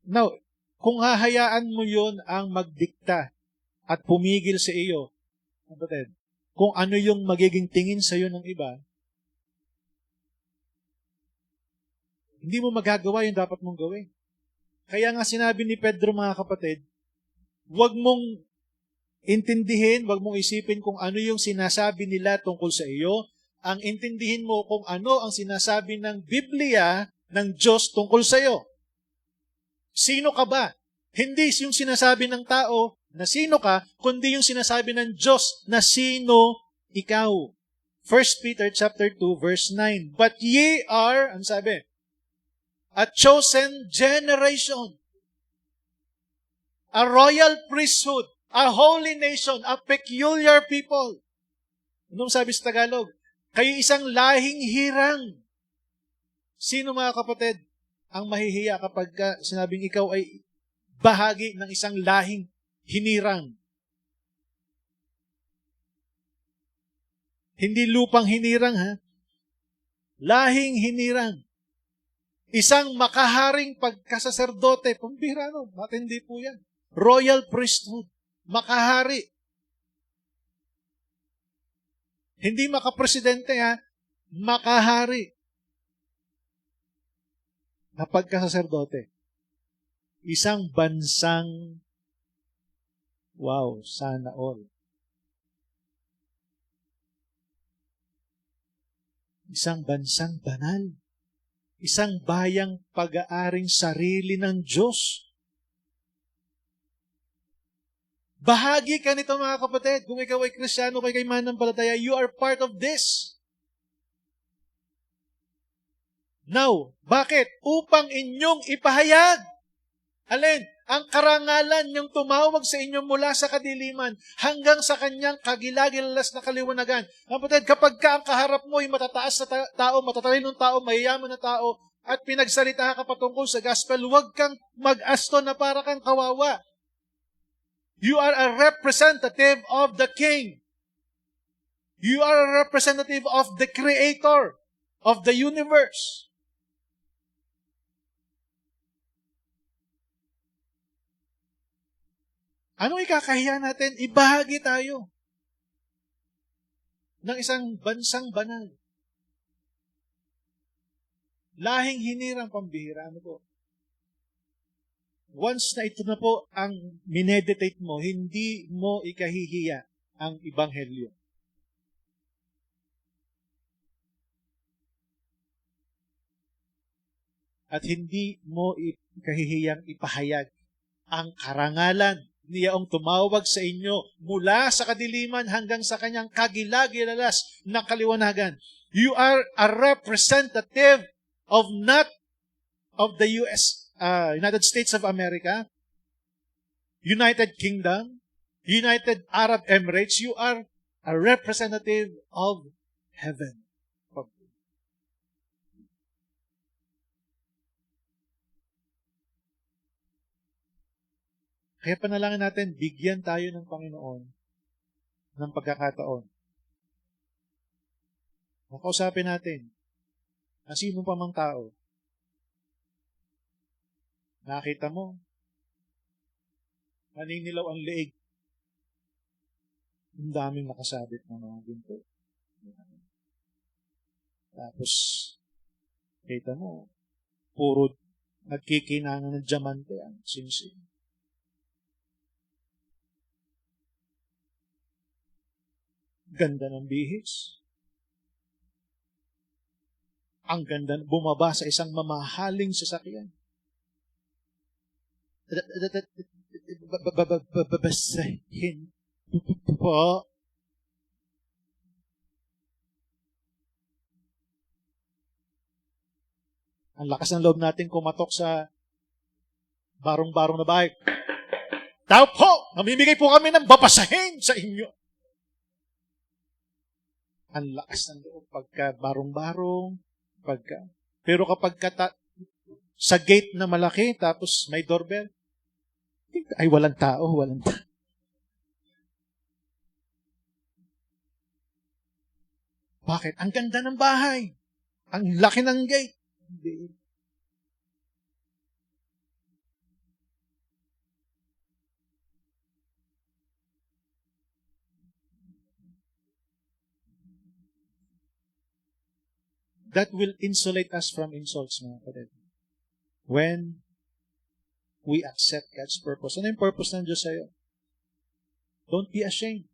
Now, kung hahayaan mo yon ang magdikta at pumigil sa iyo, kapatid, kung ano yung magiging tingin sa iyo ng iba, hindi mo magagawa yung dapat mong gawin. Kaya nga sinabi ni Pedro, mga kapatid, huwag mong intindihin, huwag mong isipin kung ano yung sinasabi nila tungkol sa iyo. Ang intindihin mo kung ano ang sinasabi ng Biblia ng Diyos tungkol sa iyo. Sino ka ba? Hindi yung sinasabi ng tao na sino ka, kundi yung sinasabi ng Diyos na sino ikaw. 1 Peter chapter 2 verse 9. But ye are, ang sabi, a chosen generation, a royal priesthood, a holy nation, a peculiar people. Anong sabi sa Tagalog? Kayo isang lahing hirang. Sino mga kapatid ang mahihiya kapag sinabing ikaw ay bahagi ng isang lahing hinirang? Hindi lupang hinirang, ha? lahing hinirang, isang makaharing pagkasaserdote. Pambihira, no? Matindi po yan. Royal priesthood. Makahari. Hindi makapresidente, ha? Makahari. Na pagkasaserdote. Isang bansang, wow, sana all. Isang bansang banal. Isang bayang pag-aaring sarili ng Diyos. Bahagi ka nito, mga kapatid. Kung ikaw ay Kristiyano, kay mananampalataya, you are part of this. Now, bakit? Upang inyong ipahayag. Alin? Ang karangalan niyang tumawag sa inyo mula sa kadiliman hanggang sa kanyang kagilagilalas na kaliwanagan. Kapatid, kapag ka ang kaharap mo ay matataas na tao, matatalinong tao, mayayaman na tao, at pinagsalita ka patungkol sa gospel, huwag kang mag-asto na para kang kawawa. You are a representative of the King. You are a representative of the Creator of the universe. Anong ikakahiya natin? Ibahagi tayo ng isang bansang banal. Lahing hinirang pambihira. Ano po? Once na ito na po ang mineditate mo, hindi mo ikahihiya ang Ebanghelyo. At hindi mo ikahihiyang ipahayag ang karangalan niyaong tumawag sa inyo mula sa kadiliman hanggang sa kanyang kagilagilalas na kaliwanagan. You are a representative of not of the United States of America, United Kingdom, United Arab Emirates. You are a representative of heaven. Kaya panalangin natin, bigyan tayo ng Panginoon ng pagkakataon. Makausapin natin na sino pa mang tao. Nakita mo, naninilaw ang leeg. Ang daming nakasabit ng mga ginto. Tapos, kita mo, puro nagkikinangan ng diamante ang singsing. Ganda ng bihis. Ang ganda, bumaba sa isang mamahaling sasakyan. Babasahin po. Ang lakas ng loob natin kumatok sa barong-barong na bahay. Tao po! Namimigay po kami ng babasahin sa inyo. Ang lakas ng loob pagka barong-barong, pero kapag sa gate na malaki, tapos may doorbell, ay walang tao. Bakit? Ang ganda ng bahay. Ang laki ng gate. Hindi. That will insulate us from insults, mga kapatid. When we accept God's purpose. Ano yung purpose ng Diyos sa'yo? Don't be ashamed.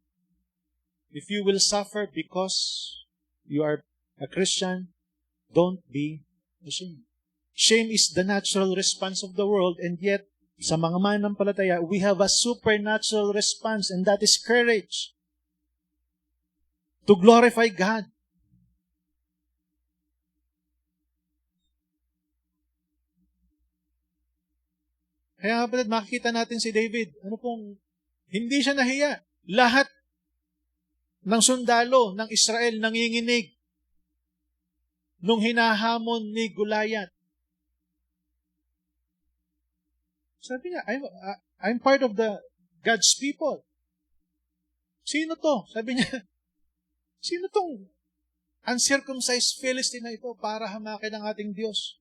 If you will suffer because you are a Christian, don't be ashamed. Shame is the natural response of the world, and yet, sa mga mananampalataya, we have a supernatural response, and that is courage. To glorify God. Kaya kapatid, makikita natin si David. Hindi siya nahiya. Lahat ng sundalo ng Israel nanginginig nung hinahamon ni Goliath. Sabi niya, I'm part of the God's people. Sino to? Sabi niya, sino tong uncircumcised Philistine na ito para hamakin ang ating Diyos.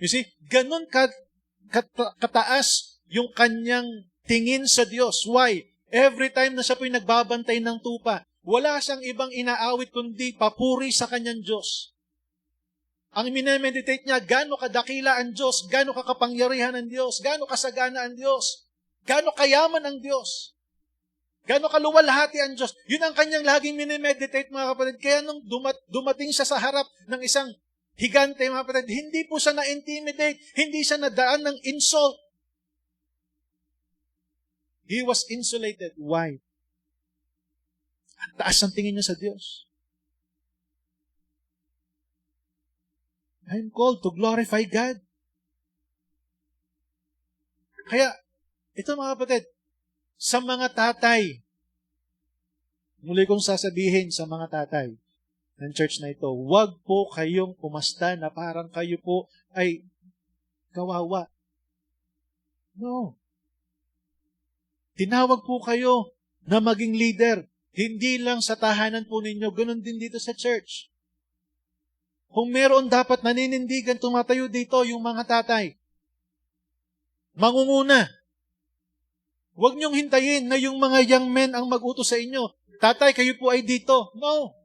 You see, ganun kataas yung kanyang tingin sa Diyos. Why? Every time na siya po'y nagbabantay ng tupa, wala siyang ibang inaawit kundi papuri sa kanyang Diyos. Ang minemeditate niya, gaano kadakila ang Diyos, gaano kakapangyarihan ang Diyos, gaano kasagana ang Diyos, gaano kayaman ang Diyos, gaano kaluwalhati ang Diyos. Yun ang kanyang laging minemeditate, mga kapatid. Kaya nung dumating siya sa harap ng isang higante, mga kapatid, hindi po siya na-intimidate, hindi siya nadaan ng insult. He was insulated. Why? Ang taas ang tingin niya sa Diyos. I'm called to glorify God. Kaya, ito mga kapatid, sa mga tatay, muli kong sasabihin sa mga tatay ng church na ito, huwag po kayong pumasta na parang kayo po ay kawawa. No. Tinawag po kayo na maging leader. Hindi lang sa tahanan po ninyo, ganun din dito sa church. Kung meron dapat naninindigan, tumatayo dito yung mga tatay. Mangunguna. Huwag niyong hintayin na yung mga young men ang mag-utos sa inyo. Tatay, kayo po ay dito. No.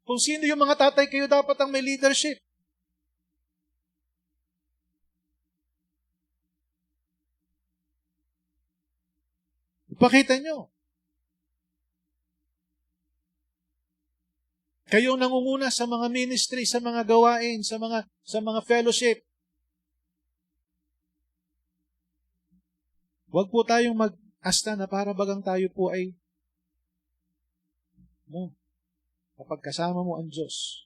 Kung sino yung mga tatay, kayo dapat ang may leadership. Ipakita nyo. Kayo nangunguna sa mga ministry, sa mga gawain, sa mga fellowship. Huwag po tayong mag-asta na para bagang tayo po ay no. Kapag kasama mo ang Diyos,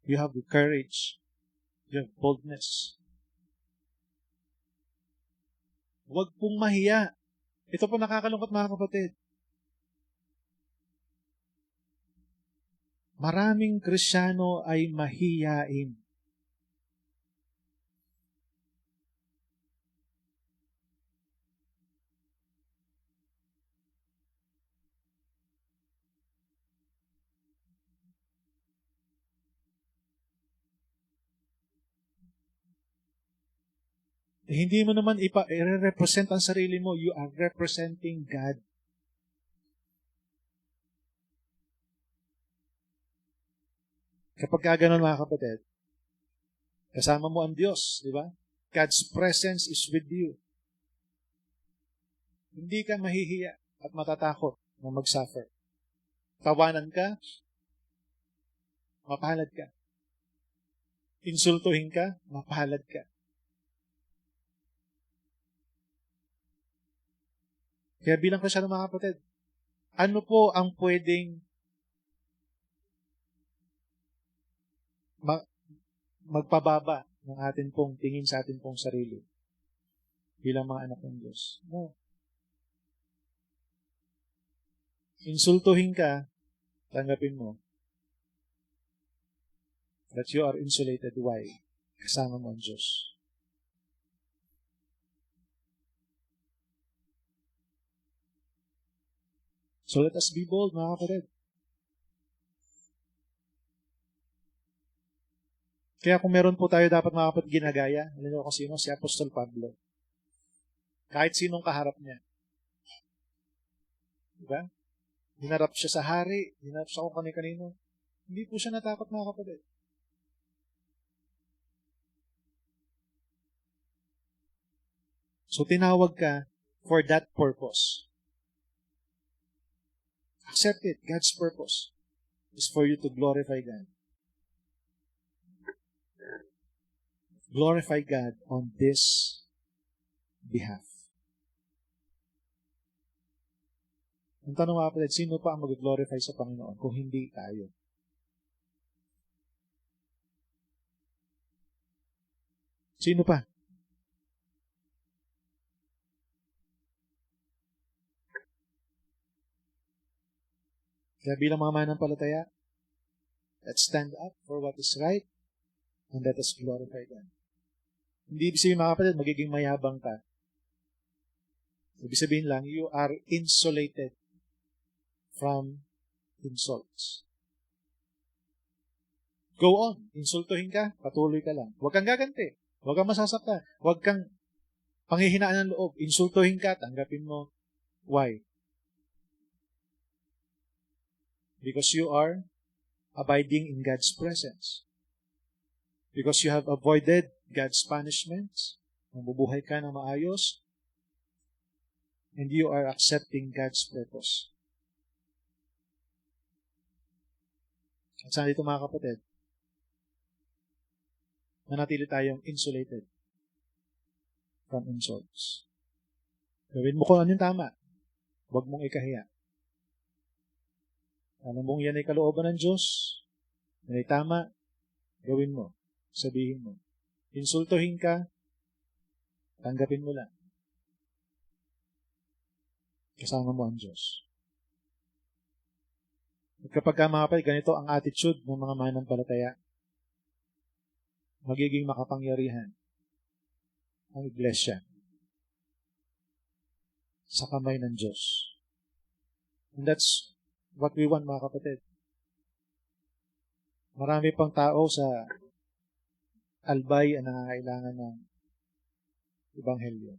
you have the courage, you have boldness. Huwag pong mahiya. Ito po nakakalungkot, mga kapatid. Maraming Kristiyano ay mahiyain. Hindi mo naman i-represent ang sarili mo. You are representing God. Kapag gano'n, mga kapatid, kasama mo ang Diyos, di ba? God's presence is with you. Hindi ka mahihiya at matatakot na mag-suffer. Tawanan ka, mapalad ka. Insultuhin ka, mapalad ka. Kaya bilang Kristiyano, mga kapatid, ano po ang pwedeng magpababa ng atin pong tingin sa atin pong sarili bilang mga anak ng Diyos? No. Insultuhin ka, tanggapin mo that you are insulated. Why? Kasama mo ang Diyos. So let us be bold, mga kapatid. Kaya kung meron po tayo dapat, mga kapatid, ginagaya, alam niyo kung sino? Si Apostol Pablo. Kahit sinong kaharap niya. Diba? Hinarap siya sa hari, hinarap siya kung kani-kanino. Hindi po siya natakot, mga kapatid. So tinawag ka for that purpose. Accept it. God's purpose is for you to glorify God. Glorify God on this behalf. Ang tanong, mga kapatid, sino pa ang mag-glorify sa Panginoon kung hindi tayo? Sino pa? Kaya bilang mga mananampalataya, let's stand up for what is right and let us glorify God. Hindi ibig sabihin, mga kapatid, magiging mayabang ka. Ibig sabihin lang, you are insulated from insults. Go on. Insultuhin ka, patuloy ka lang. Huwag kang gaganti. Huwag kang masasaktan. Huwag kang panghihinaan ng loob. Insultuhin ka, tanggapin mo. Why? Because you are abiding in God's presence. Because you have avoided God's punishments. Mabubuhay ka ng maayos. And you are accepting God's purpose. At saan dito mga kapatid? Manatili tayong insulated from insults. Gawin mo kung ano yung tama. Huwag mong ikahiya. Alam mong yan ay kalooban ng Diyos, yan ay tama, gawin mo, sabihin mo. Insultuhin ka, tanggapin mo lang. Kasama mo ang Diyos. At kapag ka mga kapatid, ganito ang attitude ng mga mananampalataya, magiging makapangyarihan ang iglesia sa kamay ng Diyos. And that's what we want, mga kapatid. Marami pang tao sa Albay ang nangangailangan ng Ebanghelyo.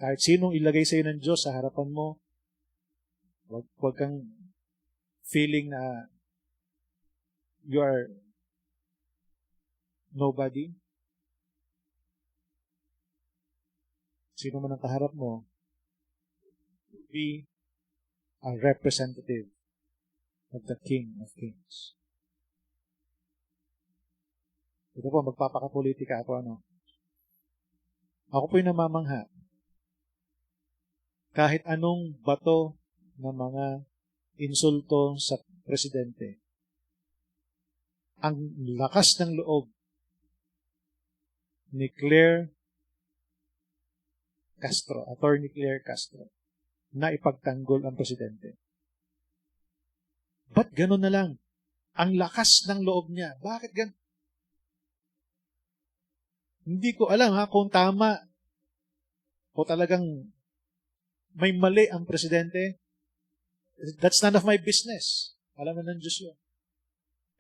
Kahit sinong ilagay sa iyo ng Diyos sa harapan mo, huwag kang feeling na you are nobody. Sino man ang kaharap mo, be a representative of the King of Kings. Ito po, magpapakapolitika ako, Ako po'y namamangha. Kahit anong bato ng mga insulto sa presidente, ang lakas ng loob ni Attorney Claire Castro, na ipagtanggol ang presidente. Ba't gano'n na lang? Ang lakas ng loob niya. Bakit gano'n? Hindi ko alam kung tama o talagang may mali ang presidente. That's none of my business. Alam na ng Diyos yun.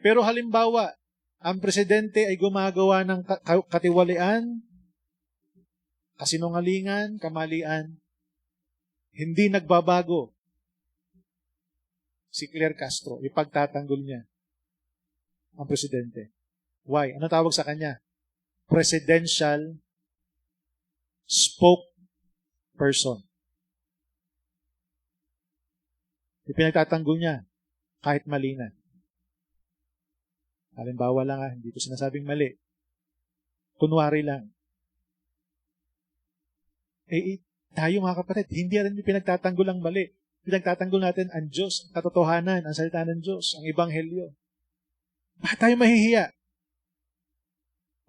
Pero halimbawa, ang presidente ay gumagawa ng katiwalian, kasinungalingan, kamalian, hindi nagbabago si Claire Castro, ipagtatanggol niya ang presidente. Why? Ano tawag sa kanya? Presidential spokesperson. Ipinagtatanggol niya kahit mali na. Halimbawa lang hindi ko sinasabing mali. Kunwari lang. Tayo mga kapatid, hindi rin pinagtatanggol ang mali. Pinagtatanggol natin ang Diyos, ang katotohanan, ang salita ng Diyos, ang Ebanghelyo. Bakit tayo mahihiya?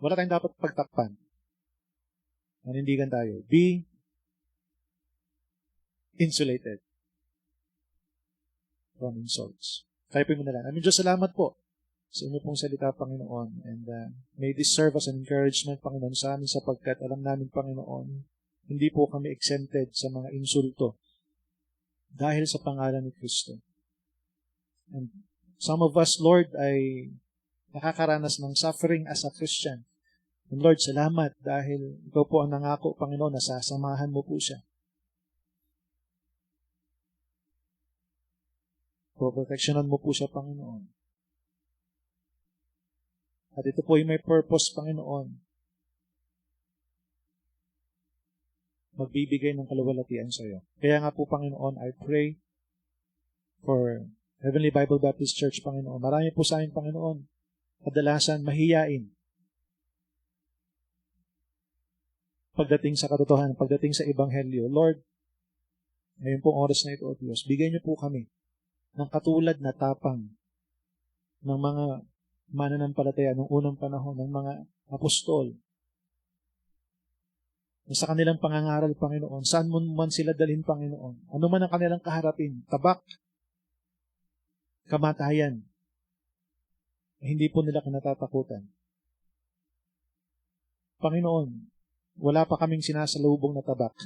Wala tayong dapat pagtakpan. Manindigan tayo. Be insulated from insults. Tayo po muna lang. Aming Diyos, salamat po sa inyo pong salita, Panginoon. And may this serve as an encouragement, Panginoon, sa amin sapagkat alam namin, Panginoon, hindi po kami exempted sa mga insulto dahil sa pangalan ni Kristo. And some of us, Lord, ay nakakaranas ng suffering as a Christian. And Lord, salamat dahil ikaw po ang nangako, Panginoon, na sasamahan mo po siya. Proteksyonan mo po siya, Panginoon. At ito po ay may purpose, Panginoon. Magbibigay ng kaluwalhatian sa iyo. Kaya nga po, Panginoon, I pray for Heavenly Bible Baptist Church, Panginoon. Marami po sa amin, Panginoon, kadalasan mahiyain pagdating sa katotohanan, pagdating sa Ebanghelyo. Lord, ngayon pong oras na ito, O Diyos, bigyan niyo po kami ng katulad na tapang ng mga mananampalataya noong unang panahon, ng mga apostol, na sa kanilang pangangaral, Panginoon, saan mo man sila dalhin, Panginoon, ano man ang kanilang kaharapin, tabak, kamatayan, hindi po nila kinatatakutan. Panginoon, wala pa kaming sinasalubong na tabak.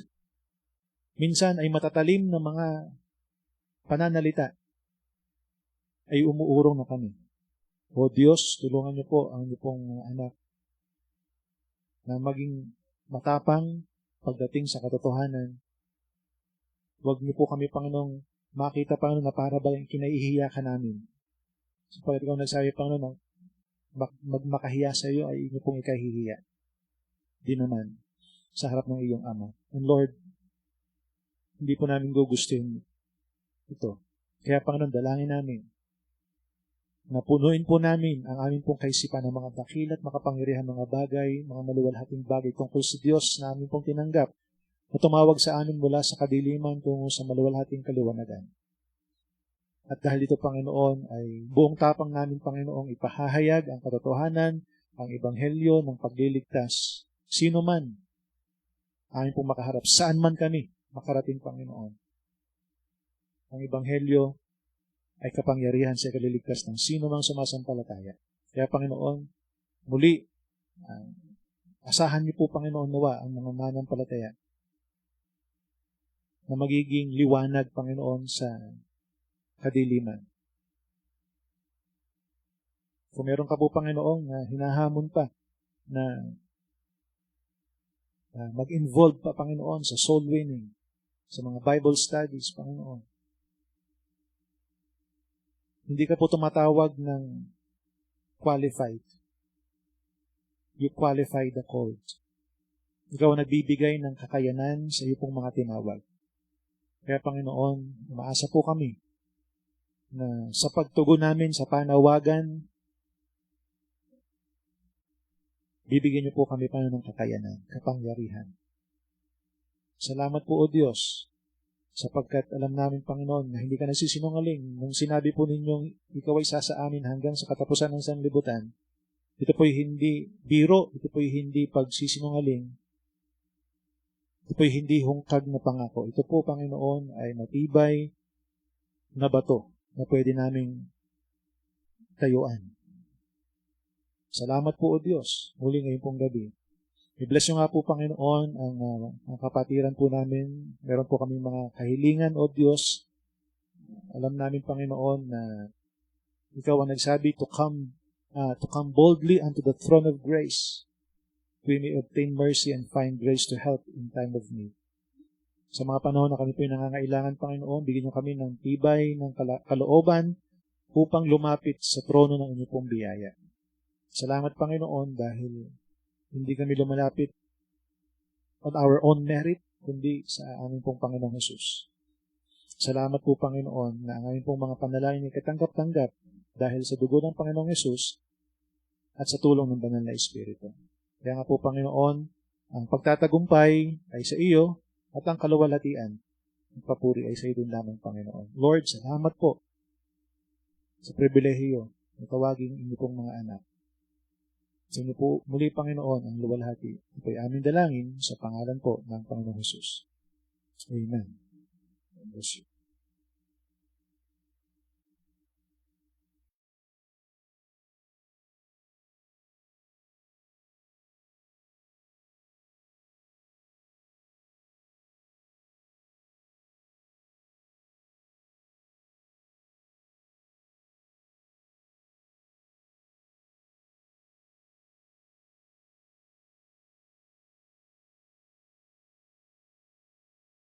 Minsan ay matatalim na mga pananalita ay umuurong na kami. O Diyos, tulungan niyo po ang inyong pong mga anak na maging matapang pagdating sa katotohanan. Huwag niyo po kami, Panginoong, makita, Panginoon, na para ba kinaihiya ka namin. Sapagkat ikaw nagsabi, Panginoon, na magmakahiya sa iyo ay inyo pong ikahihiya. Di naman, sa harap ng iyong Ama. And Lord, hindi po namin gugustuhin ito. Kaya, Panginoon, dalangin namin na punuin po namin ang aming pong kaisipan ng mga dakilat, makapangyarihan mga bagay, mga maluwalhating bagay tungkol sa Diyos na aming pong tinanggap na tumawag sa amin mula sa kadiliman tungo sa maluwalhating kaliwanagan. At dahil dito, Panginoon, ay buong tapang namin, Panginoong, ipahahayag ang katotohanan, ang ebanghelyo ng pagliligtas. Sino man amin pong makaharap, saan man kami makarating, Panginoon. Ang ebanghelyo ay kapangyarihan sa ikaliligtas ng sino mang sumasampalataya. Kaya, Panginoon, muli, asahan niyo po, Panginoon, nawa ang mga manampalataya na magiging liwanag, Panginoon, sa kadiliman. Kung meron ka po, Panginoon, na hinahamon pa na mag-involve pa, Panginoon, sa soul winning, sa mga Bible studies, Panginoon. Hindi ka po tumatawag ng qualified. You qualify the called. Ikaw ang nagbibigay ng kakayanan sa iyo pong mga tinawag. Kaya, Panginoon, umaasa po kami na sa pagtugon namin sa panawagan, bibigyan niyo po kami, Panginoon, ng kakayanan, kapangyarihan. Salamat po, O Diyos, sapagkat alam namin, Panginoon, na hindi ka nagsisinungaling. Nung sinabi po ninyong ikaw ay sasa amin hanggang sa katapusan ng sanlibutan, ito po'y hindi biro, ito po'y hindi pagsisinungaling, ito po'y hindi hungkag na pangako. Ito po, Panginoon, ay matibay na bato na pwede naming tayuan. Salamat po, O Diyos, muli ngayon pong gabi. I-bless nyo nga po, Panginoon, ang kapatiran po namin. Meron po kami mga kahilingan, O Diyos. Alam namin, Panginoon, na ikaw ang nagsabi to come boldly unto the throne of grace, we may obtain mercy and find grace to help in time of need. Sa mga panahon na kami po yung nangangailangan, Panginoon, bigyan nyo kami ng tibay, ng kalooban upang lumapit sa trono ng inyong pong biyaya. Salamat, Panginoon, dahil hindi kami lumalapit on our own merit, kundi sa aming pong Panginoong Hesus. Salamat po, Panginoon, na ang aming pong mga panalangin ay katanggap-tanggap dahil sa dugo ng Panginoong Hesus at sa tulong ng Banal na Espiritu. Kaya nga po, Panginoon, ang pagtatagumpay ay sa iyo at ang kaluwalhatian, ang papuri ay sa iyo din lamang, Panginoon. Lord, salamat po sa pribilehiyo na tawagin inyo pong mga anak. Sa inyo po muli, Panginoon, ang luwalhati. Ito ay aming dalangin sa pangalan po ng Panginoong Hesus. Amen. God bless you.